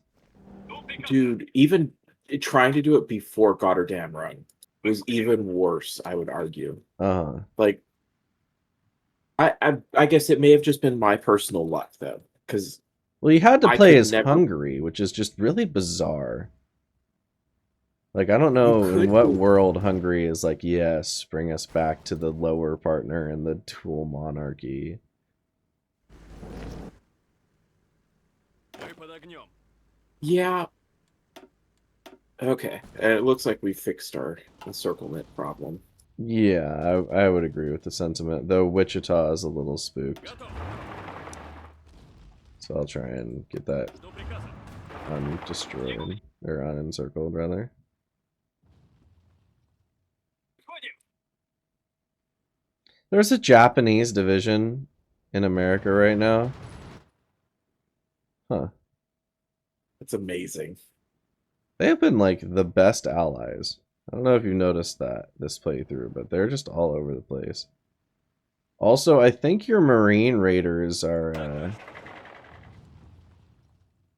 B: Dude, even trying to do it before Goddardam Run was even worse, I would argue.
A: Uh-huh.
B: Like I guess it may have just been my personal luck though, because
A: Well, you had to
B: I
A: play
B: could
A: as
B: never.
A: Hungary, which is just really bizarre. Like, I don't
B: You
A: know in
B: could
A: what
B: do.
A: world Hungary is like, yes, bring us back to the lower partner and the dual monarchy.
B: Yeah. Okay. It looks like we fixed our encirclement problem.
A: Yeah, I would agree with the sentiment, though Wichita is a little spooked. So I'll try and get that undestroyed, or unencircled, rather. There's a Japanese division in America right now. Huh.
B: It's amazing.
A: They have been like the best allies. I don't know if you've noticed that this playthrough, but they're just all over the place. Also, I think your Marine Raiders are,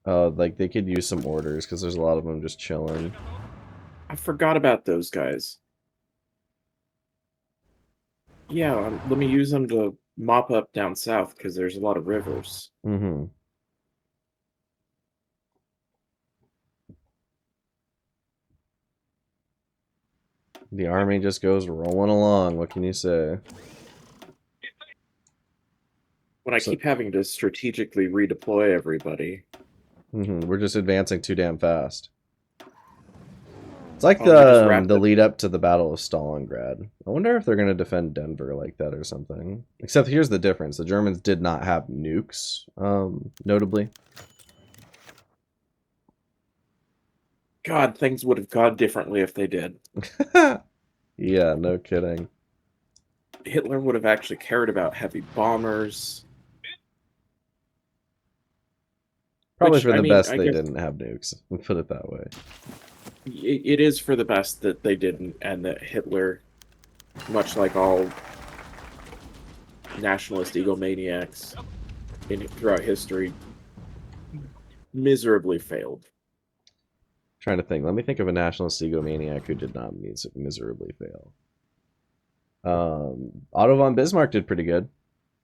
A: like they could use some orders because there's a lot of them just chilling.
B: I forgot about those guys. Yeah, let me use them to mop up down south because there's a lot of rivers.
A: Mm-hmm. The army just goes rolling along. What can you say?
B: When I
A: So,
B: keep having to strategically redeploy everybody.
A: we're just advancing too damn fast. It's like
B: Oh, we just
A: the
B: wrapped it.
A: lead up to the Battle of Stalingrad. I wonder if they're going to defend Denver like that or something. Except here's the difference: the Germans did not have nukes, notably.
B: God, things would have gone differently if they did.
A: Yeah, no kidding.
B: Hitler would have actually cared about heavy bombers,
A: Probably
B: which,
A: for
B: I
A: the
B: mean,
A: best
B: I
A: they
B: guess
A: didn't have nukes. Put it that way.
B: it is for the best that they didn't, and that Hitler, much like all nationalist egomaniacs throughout history, miserably failed.
A: Trying to think. Let me think of a nationalist egomaniac who did not miserably fail. Otto von Bismarck did pretty good.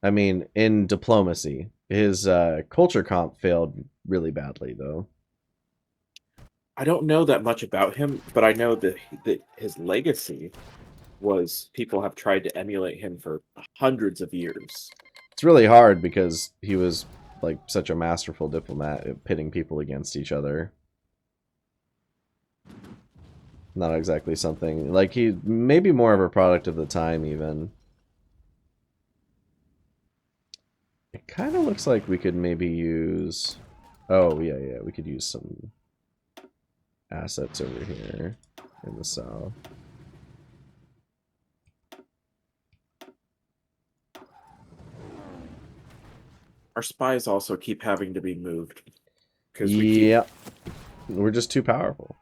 A: I mean, in diplomacy. His culture comp failed really badly, though.
B: I don't know that much about him, but I know that his legacy was people have tried to emulate him for hundreds of years.
A: It's really hard because he was like such a masterful diplomat at pitting people against each other. Not exactly something like he maybe more of a product of the time even. It kind of looks like we could maybe use oh yeah, we could use some assets over here in the south.
B: Our spies also keep having to be moved because we keep.
A: Yeah, we're just too powerful.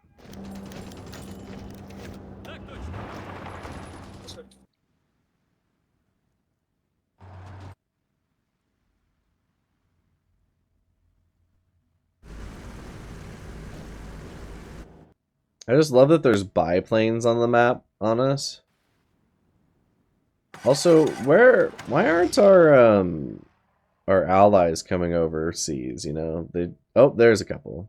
A: I just love that there's biplanes on the map on us. Also, why aren't our allies coming overseas, you know? There's a couple.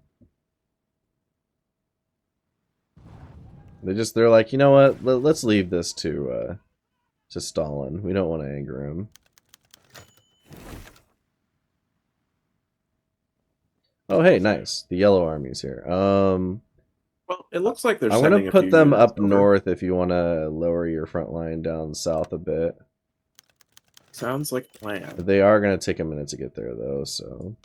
A: They're like, you know what? Let's leave this to Stalin. We don't want to anger him. Oh, hey, nice. The Yellow Army's here.
B: Well, it looks like they're
A: I'm gonna
B: sending a
A: put
B: few
A: them
B: units
A: up
B: over.
A: north if you want to lower your front line down south a bit.
B: Sounds like a plan.
A: They are gonna take a minute to get there though, so.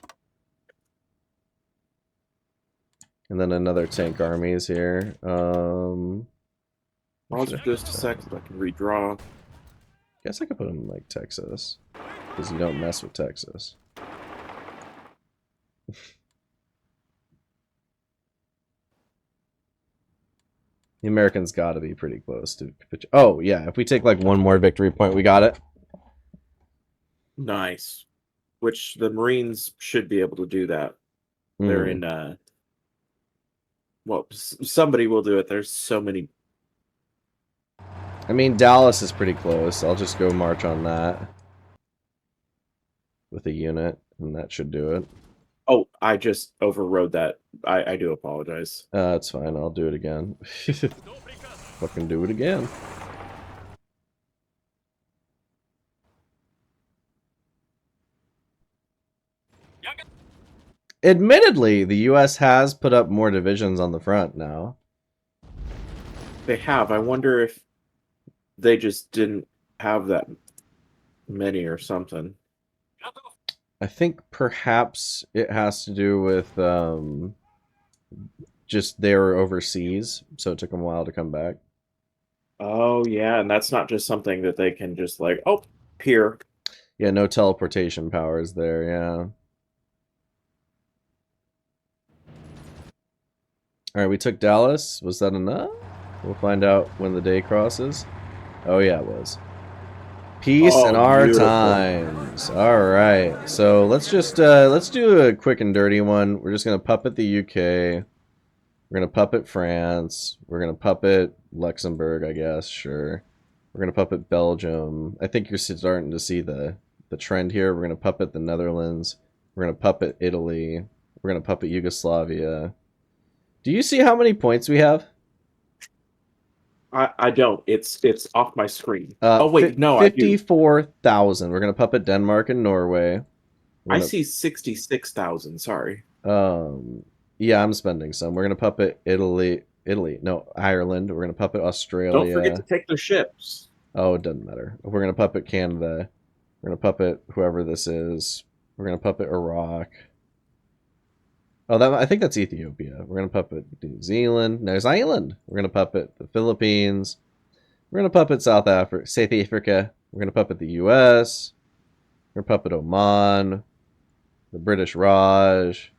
A: And then another tank army is here.
B: Pause for just a sec so I can redraw.
A: Guess I could put them in like Texas, because you don't mess with Texas. The Americans got to be pretty close to. Oh yeah, if we take like one more victory point, we got it.
B: Nice. Which the Marines should be able to do that. They're in well, somebody will do it. There's so many.
A: I mean, Dallas is pretty close. I'll just go march on that with a unit, and that should do it.
B: Oh, I just overrode that. I do apologize.
A: That's fine. I'll do it again. Fucking do it again. Admittedly, the U.S. has put up more divisions on the front now.
B: They have. I wonder if they just didn't have that many or something.
A: I think perhaps it has to do with just they were overseas, so it took them a while to come back.
B: Oh yeah, and that's not just something that they can just like, oh, here.
A: Yeah, no teleportation powers there, yeah. Alright, we took Dallas. Was that enough? We'll find out when the day crosses. Oh yeah, it was. Peace in
B: Oh,
A: our
B: beautiful.
A: times. Alright, so let's just let's do a quick and dirty one. We're just gonna puppet the UK. We're gonna puppet France. We're gonna puppet Luxembourg, I guess, sure. We're gonna puppet Belgium. I think you're starting to see the trend here. We're gonna puppet the Netherlands. We're gonna puppet Italy. We're gonna puppet Yugoslavia. Do you see how many points we have?
B: I don't. It's off my screen. Oh wait, no, I do.
A: 54,000. We're gonna puppet Denmark and Norway.
B: I
A: We're
B: see 66,000. Sorry.
A: gonna yeah, I'm spending some. We're gonna puppet Italy. No, Ireland. We're gonna puppet
B: Don't forget to
A: Australia.
B: take their ships.
A: Oh, it doesn't matter. We're gonna puppet Canada. We're gonna puppet whoever this is. We're gonna puppet Iraq. Oh, I think that's Ethiopia. We're gonna puppet New Zealand. There's Ireland. We're gonna puppet the Philippines. We're gonna puppet South Africa. We're gonna puppet the U.S. We're gonna puppet Oman, the British Raj,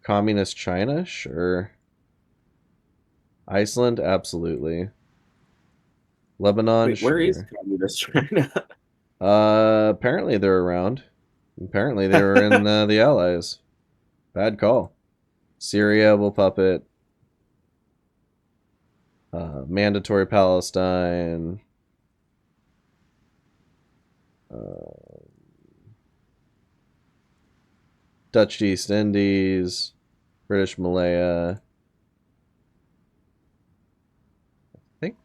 A: Communist China, sure. Iceland, absolutely. Lebanon,
B: Wait, where is
A: sure.
B: communist China?
A: Apparently they're around. Apparently they were in the Allies. Bad call. Syria will puppet. Mandatory Palestine. Dutch East Indies, British Malaya. I think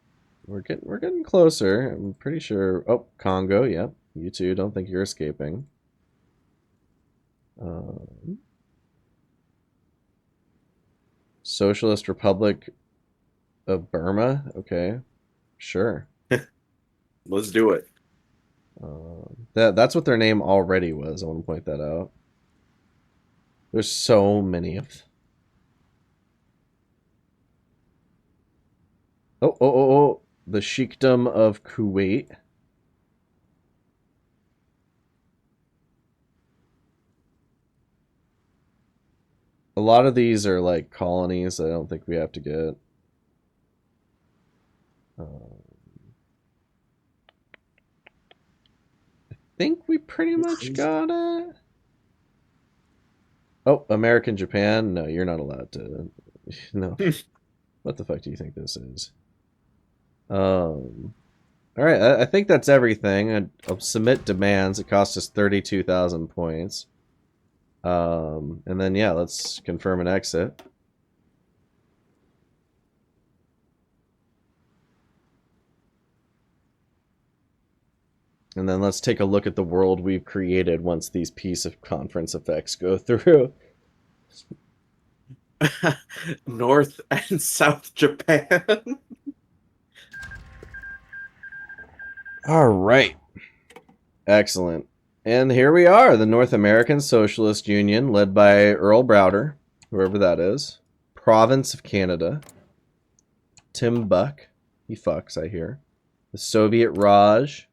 A: we're getting closer. I'm pretty sure. Oh, Congo. Yep, you too. Don't think you're escaping. Um, Socialist Republic of Burma. Okay, sure.
B: Let's do it.
A: That's what their name already was. I want to point that out. There's so many of. Oh! The Sheikdom of Kuwait. A lot of these are like colonies. I don't think we have to get. Um, think we pretty much got it. Oh, American Japan. No, you're not allowed to. No. What the fuck do you think this is? All right, I think that's everything. I'll submit demands. It cost us 32,000 points. And then yeah, let's confirm an exit. And then let's take a look at the world we've created once these peace of conference effects go through.
B: North and South Japan.
A: All right. Excellent. And here we are, the North American Socialist Union, led by Earl Browder, whoever that is. Province of Canada. Tim Buck. He fucks, I hear. The Soviet Raj.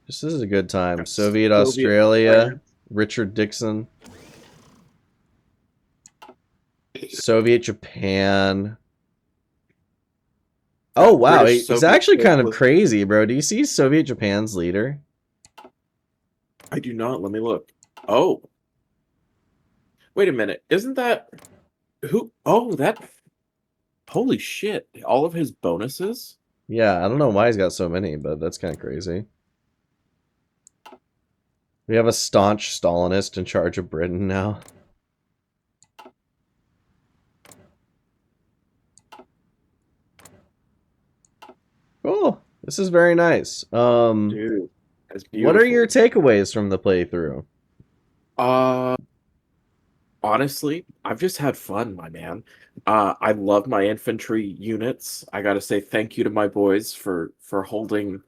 A: This is a good time. Soviet Australia. Richard Dixon. Soviet Japan. Oh, wow. He's actually kind of crazy, bro. Do you see Soviet Japan's leader?
B: I do not. Let me look. Oh. Wait a minute. Isn't that... Who? Oh, that... Holy shit. All of his bonuses?
A: Yeah, I don't know why he's got so many, but that's kind of crazy. We have a staunch Stalinist in charge of Britain now. Cool. This is very nice.
B: Dude, that's beautiful.
A: What are your takeaways from the playthrough?
B: Honestly, I've just had fun, my man. I love my infantry units. I gotta say thank you to my boys for holding.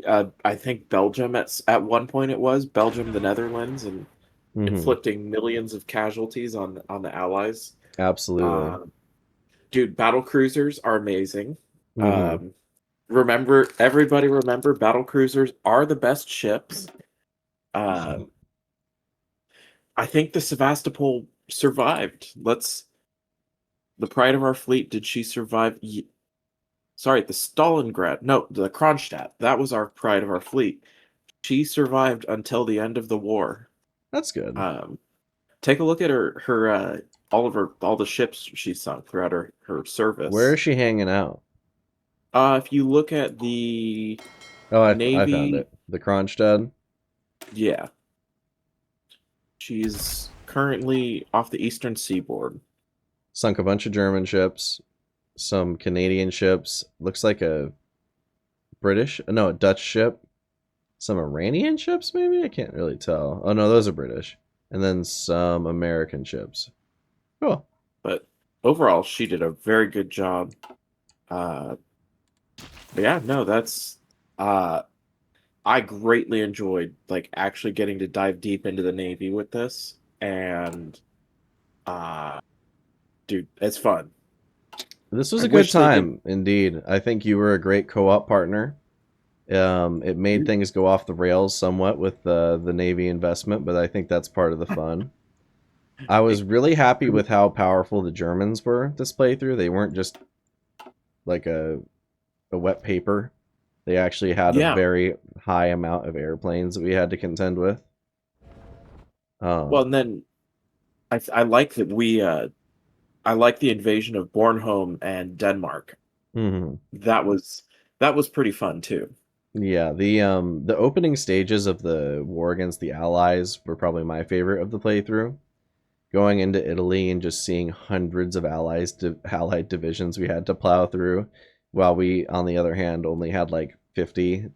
B: I think Belgium at one point it was Belgium, the Netherlands, and inflicting millions of casualties on the Allies.
A: Absolutely.
B: Dude, battle cruisers are amazing. Everybody remember, battle cruisers are the best ships. I think the Sevastopol survived. The pride of our fleet, did she survive? Sorry, the Stalingrad. No, the Kronstadt. That was our pride of our fleet. She survived until the end of the war.
A: That's good.
B: Take a look at all the ships she sunk throughout her service.
A: Where is she hanging out?
B: If you look at the Navy,
A: I found it. The Kronstadt.
B: Yeah. She's currently off the eastern seaboard.
A: Sunk a bunch of German ships, some Canadian ships. Looks like a Dutch ship. Some Iranian ships, maybe? I can't really tell. Oh, no, those are British. And then some American ships. Cool.
B: But overall, she did a very good job. Yeah, no, that's... I greatly enjoyed actually getting to dive deep into the Navy with this, and dude, it's fun.
A: This was a good time, indeed. I think you were a great co-op partner. It made things go off the rails somewhat with the Navy investment, but I think that's part of the fun. I was really happy with how powerful the Germans were this playthrough. They weren't just like a wet paper. They actually had a very high amount of airplanes that we had to contend with.
B: Well, and then I like that we I like the invasion of Bornholm and Denmark.
A: Hmm.
B: That was that was pretty fun too.
A: Yeah, the opening stages of the war against the Allies were probably my favorite of the playthrough. Going into Italy and just seeing hundreds of allied divisions we had to plow through, while we, on the other hand, only had like 50.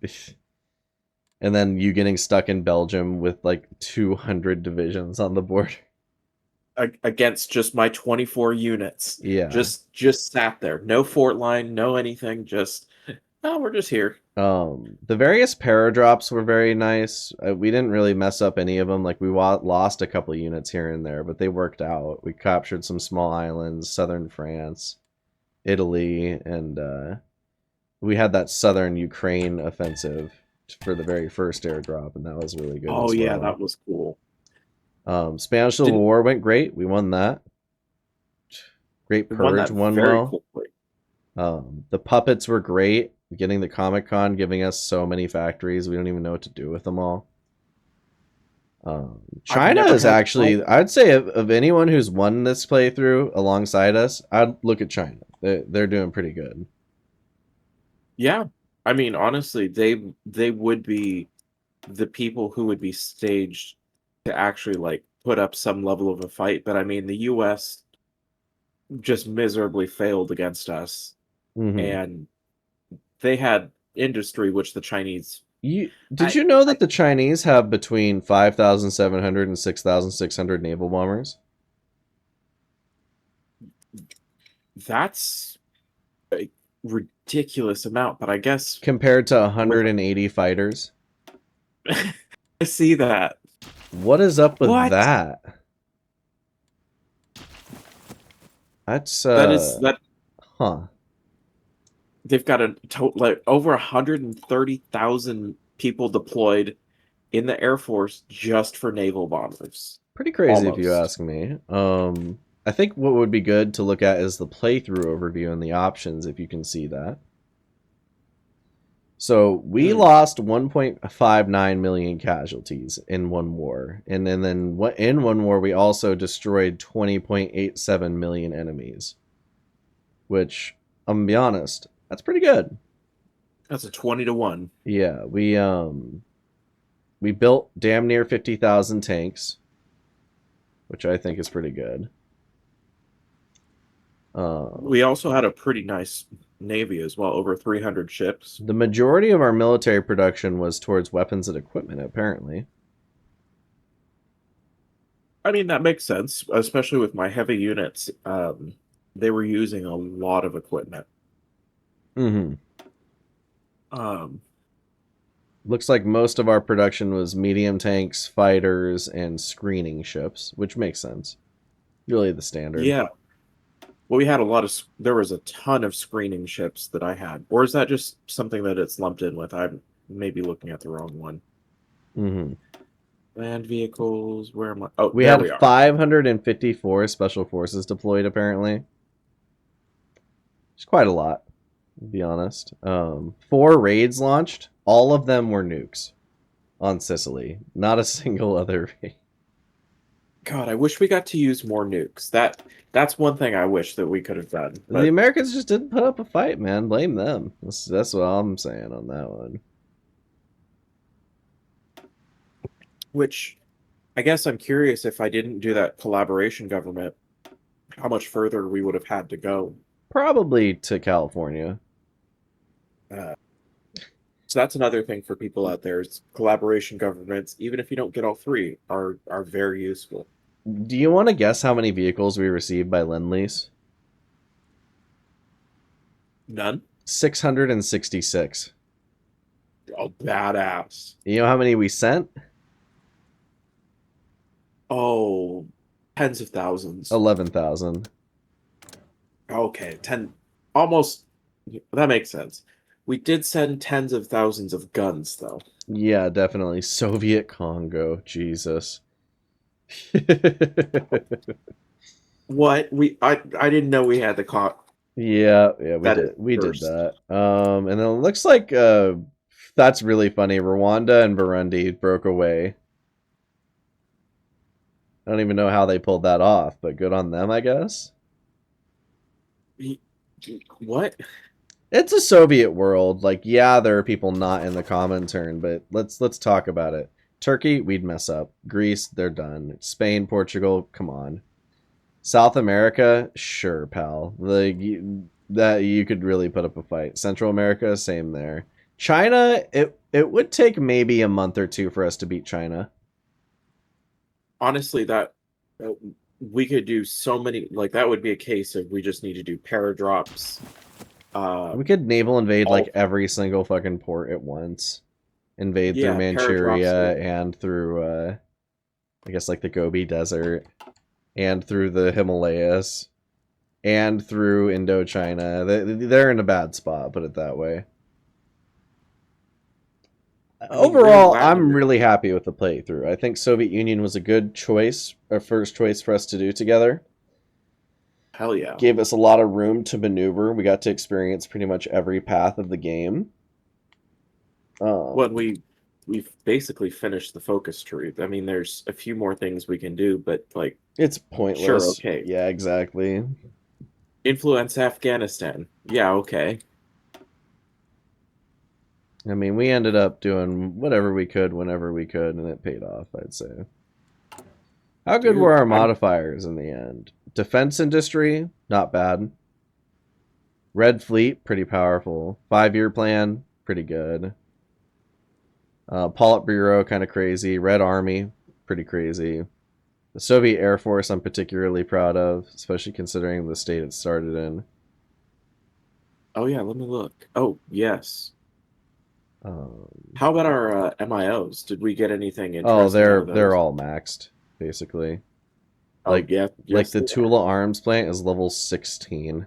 A: And then you getting stuck in Belgium with like 200 divisions on the board.
B: Against just my 24 units.
A: Yeah.
B: Just sat there. No fort line, no anything, just oh, we're just here.
A: The various paradrops were very nice. We didn't really mess up any of them. Like we lost a couple of units here and there, but they worked out. We captured some small islands, southern France, Italy, and we had that southern Ukraine offensive for the very first airdrop, and that was really good
B: Oh
A: as
B: yeah,
A: well.
B: that was cool.
A: Spanish Civil
B: Didn't
A: War went great. We won that. Great
B: we won
A: Purge
B: that
A: won
B: very
A: well.
B: quickly.
A: The puppets were great. Getting the Comic Con giving us so many factories, we don't even know what to do with them all.
B: I've
A: China
B: never
A: is
B: had
A: actually, I'd say, of anyone who's won this playthrough alongside us, I'd look at China. They're doing pretty good.
B: yeah. I mean, honestly, they would be the people who would be staged to actually like put up some level of a fight. But I mean, the US just miserably failed against us,
A: Hmm.
B: and they had industry which the Chinese.
A: Did
B: I,
A: you know
B: I
A: that the Chinese have between 5,700 and 6,600 naval bombers
B: that's a ridiculous amount, but I guess
A: compared to
B: with
A: 180 fighters?
B: I see that.
A: What is up with
B: What?
A: that? That's
B: That is that
A: huh.
B: they've got a total like over 130,000 people deployed in the Air Force just for naval bombers.
A: Pretty crazy if you
B: Almost.
A: ask me. I think what would be good to look at is the playthrough overview and the options if you can see that. So we
B: Mm.
A: lost 1.59 million casualties in one war, and then in one war we also destroyed 20.87 million enemies, which I'm gonna be honest, that's pretty good.
B: That's a 20 to 1.
A: Yeah, we built damn near 50,000 tanks, which I think is pretty good.
B: We also had a pretty nice navy as well, over 300 ships.
A: The majority of our military production was towards weapons and equipment, apparently.
B: I mean, that makes sense, especially with my heavy units. They were using a lot of equipment.
A: Hmm.
B: Um,
A: Looks like most of our production was medium tanks, fighters, and screening ships, which makes sense. Really the standard.
B: yeah. Well, we had a lot of, there was a ton of screening ships that I had. Or is that just something that it's lumped in with? I'm maybe looking at the wrong one.
A: Hmm.
B: Land vehicles, where am I? Oh,
A: We
B: there
A: had
B: we are.
A: 554 special forces deployed, apparently. It's quite a lot, to be honest. 4 raids launched. All of them were nukes on Sicily. Not a single other raid.
B: God, I wish we got to use more nukes. That's one thing I wish that we could have done.
A: The
B: But
A: Americans just didn't put up a fight, man. Blame them. That's what I'm saying on that one.
B: which I guess I'm curious if I didn't do that collaboration government, how much further we would have had to go.
A: Probably to California.
B: Uh, so that's another thing for people out there is collaboration governments, even if you don't get all three, are very useful.
A: Do you want to guess how many vehicles we received by Lend-Lease?
B: None?
A: 666.
B: Oh, badass.
A: You know how many we sent?
B: Oh, tens of thousands.
A: 11,000.
B: Okay, 10, almost, that makes sense. We did send tens of thousands of guns, though.
A: Yeah, definitely. Soviet Congo. Jesus.
B: What? I didn't know we had the
A: Yeah, we
B: that is
A: did. We did
B: first.
A: that. And then it looks like that's really funny. Rwanda and Burundi broke away. I don't even know how they pulled that off, but good on them, I guess.
B: What?
A: It's a Soviet world. Like, yeah, there are people not in the Comintern, but let's talk about it. Turkey, we'd mess up. Greece, they're done. Spain, Portugal, come on. South America, sure, pal. That you could really put up a fight. Central America, same there. China, it would take maybe a month or two for us to beat China.
B: Honestly, that uh, we could do so many. Like that would be a case of we just need to do paradrops.
A: We could naval invade like
B: All
A: every single fucking port at once. Invade through
B: yeah, paradrops.
A: Manchuria and through I guess like the Gobi Desert and through the Himalayas and through Indochina. They're in a bad spot, put it that way.
B: I mean, really,
A: Overall, I'm
B: Latin.
A: really happy with the playthrough. I think Soviet Union was a good choice, a first choice for us to do together.
B: Hell yeah.
A: Gave us a lot of room to maneuver. We got to experience pretty much every path of the game.
B: When
A: Um,
B: we've basically finished the focus tree. I mean, there's a few more things we can do, but like,
A: it's
B: sure,
A: pointless.
B: okay.
A: Yeah, exactly.
B: Influence Afghanistan. Yeah, okay.
A: I mean, we ended up doing whatever we could whenever we could, and it paid off, I'd say. How good were
B: Dude,
A: our
B: I'm
A: modifiers in the end? Defense industry, not bad. Red Fleet, pretty powerful. 5-year plan, pretty good. Politburo, kind of crazy. Red Army, pretty crazy. The Soviet Air Force, I'm particularly proud of, especially considering the state it started in.
B: oh yeah, let me look. Oh, yes.
A: Um,
B: How about our MIOs? Did we get anything
A: oh,
B: interesting out
A: they're
B: of
A: they're
B: those?
A: all maxed, basically.
B: Oh
A: Like
B: yeah,
A: like
B: yes
A: the
B: they are.
A: Tula Arms plant is level 16.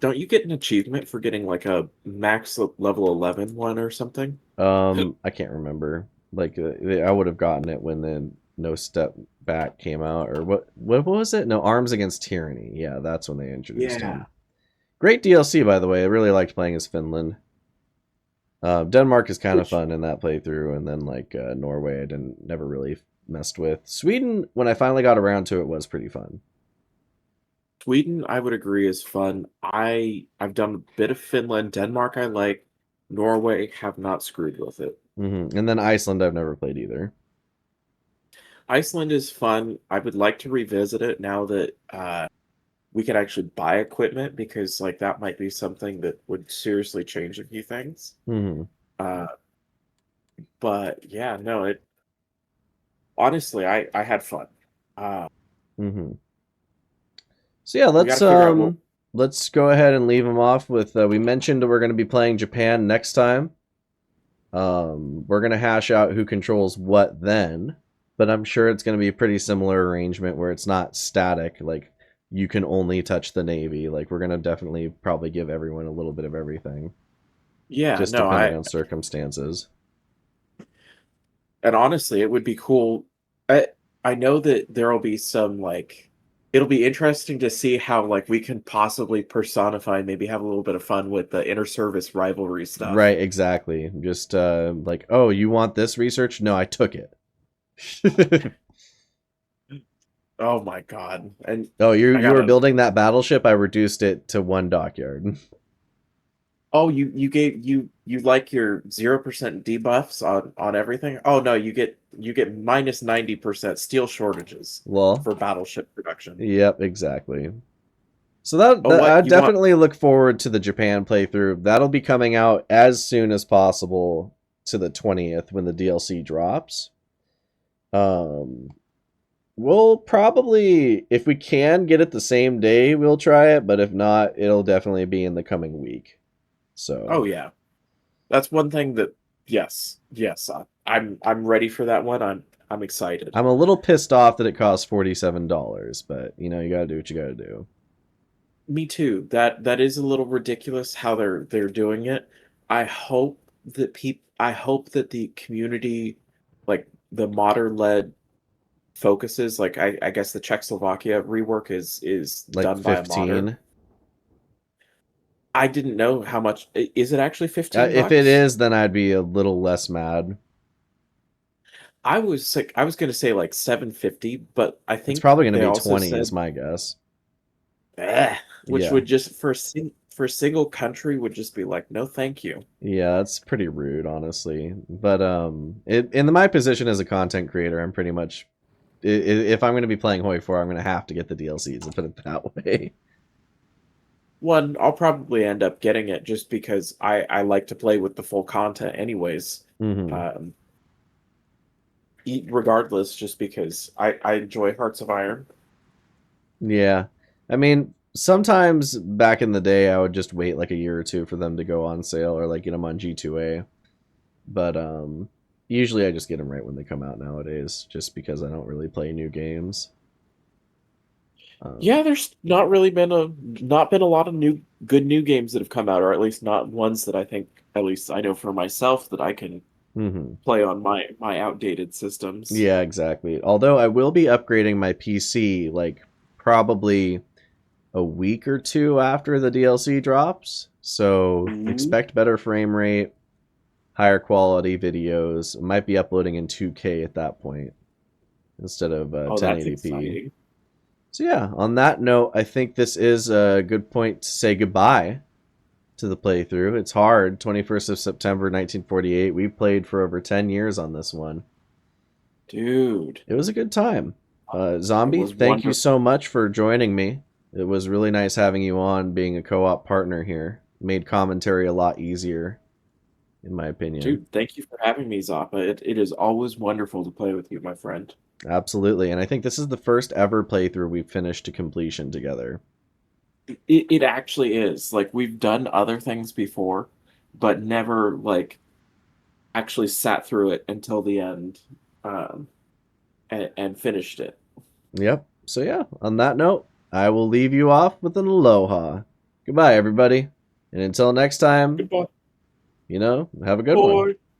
B: Don't you get an achievement for getting like a max level 11 one or something?
A: I can't remember. Like I would have gotten it when the No Step Back came out, or what was it? No, Arms Against Tyranny. Yeah, that's when they introduced
B: Yeah.
A: him. Great DLC, by the way. I really liked playing as Finland. Denmark is kind of
B: Which
A: fun in that playthrough, and then like Norway, I didn't never really messed with. Sweden, when I finally got around to it, was pretty fun.
B: Sweden, I would agree, is fun. I've done a bit of Finland. Denmark, I like. Norway, have not screwed with it.
A: And then Iceland, I've never played either.
B: Iceland is fun. I would like to revisit it now that we could actually buy equipment because like that might be something that would seriously change a few things.
A: hmm
B: Uh, but yeah, no, it honestly, I had fun. Uh,
A: hmm So yeah,
B: we got to figure out what.
A: let's go ahead and leave them off with. We mentioned that we're going to be playing Japan next time. We're going to hash out who controls what then, but I'm sure it's going to be a pretty similar arrangement where it's not static. Like you can only touch the navy. Like we're going to definitely probably give everyone a little bit of everything,
B: Yeah,
A: just
B: no,
A: depending
B: I
A: on circumstances.
B: and honestly, it would be cool. I know that there'll be some like it'll be interesting to see how like we can possibly personify, maybe have a little bit of fun with the inter-service rivalry stuff.
A: Right, exactly. Just like, oh, you want this research? No, I took it.
B: Oh my God. And
A: Oh, you
B: I
A: you were
B: gotta
A: building that battleship. I reduced it to one dockyard.
B: oh you gave you like your 0% debuffs on everything? Oh no, you get minus 90% steel shortages
A: Well,
B: for battleship production.
A: yep, exactly. So that,
B: Oh
A: that I
B: what? You want
A: definitely look forward to the Japan playthrough. That'll be coming out as soon as possible to the 20th when the DLC drops. Um, we'll probably, if we can get it the same day, we'll try it. But if not, it'll definitely be in the coming week. So
B: oh yeah. That's one thing that yes, yes, I'm ready for that one. I'm excited.
A: I'm a little pissed off that it costs $47, but you gotta do what you gotta do.
B: Me too. That is a little ridiculous how they're doing it. I hope that the community, like the modern led focuses, like I guess the Czechoslovakia rework is
A: Like
B: done by a modder.
A: 15.
B: I didn't know how much is it actually 15
A: If it
B: bucks?
A: is, then I'd be a little less mad.
B: I was gonna say like 750, but I
A: It's
B: think
A: probably gonna
B: they
A: be
B: also
A: 20, is
B: said
A: my guess.
B: eh. which
A: Yeah.
B: would just for single country would just be like, no, thank you.
A: Yeah, that's pretty rude, honestly. But in my position as a content creator, I'm pretty much if I'm going to be playing HOI4, I'm going to have to get the DLCs and put it that way.
B: One, I'll probably end up getting it just because I like to play with the full content anyways.
A: Hmm.
B: Um, Regardless, just because I enjoy Hearts of Iron.
A: Yeah. I mean, sometimes back in the day, I would just wait like a year or two for them to go on sale or like get them on G2A. But usually I just get them right when they come out nowadays, just because I don't really play new games. Um,
B: Yeah, there's not been a lot of good new games that have come out, or at least not ones that I think, at least I know for myself, that I can
A: mhm.
B: play on my outdated systems.
A: Yeah, exactly. Although I will be upgrading my PC like probably a week or two after the DLC drops. So
B: Ooh.
A: expect better frame rate, higher quality videos. I might be uploading in 2K at that point instead of
B: Oh, that's
A: 1080p.
B: exciting.
A: So yeah, on that note, I think this is a good point to say goodbye to the playthrough. It's hard. 21st of September 1948. We played for over 10 years on this one.
B: Dude,
A: It was a good time.
B: it
A: Zombie,
B: was
A: thank you so
B: wonderful.
A: much for joining me. It was really nice having you on, being a co-op partner here. Made commentary a lot easier, in my opinion.
B: Dude, thank you for having me, Zappa. It is always wonderful to play with you, my friend.
A: Absolutely, and I think this is the first ever playthrough we've finished to completion together.
B: It actually is. Like we've done other things before, but never like actually sat through it until the end, um, and finished it.
A: Yep. So yeah, on that note, I will leave you off with an aloha. Goodbye, everybody. And until next time,
B: Goodbye.
A: have a good one.
B: Bye.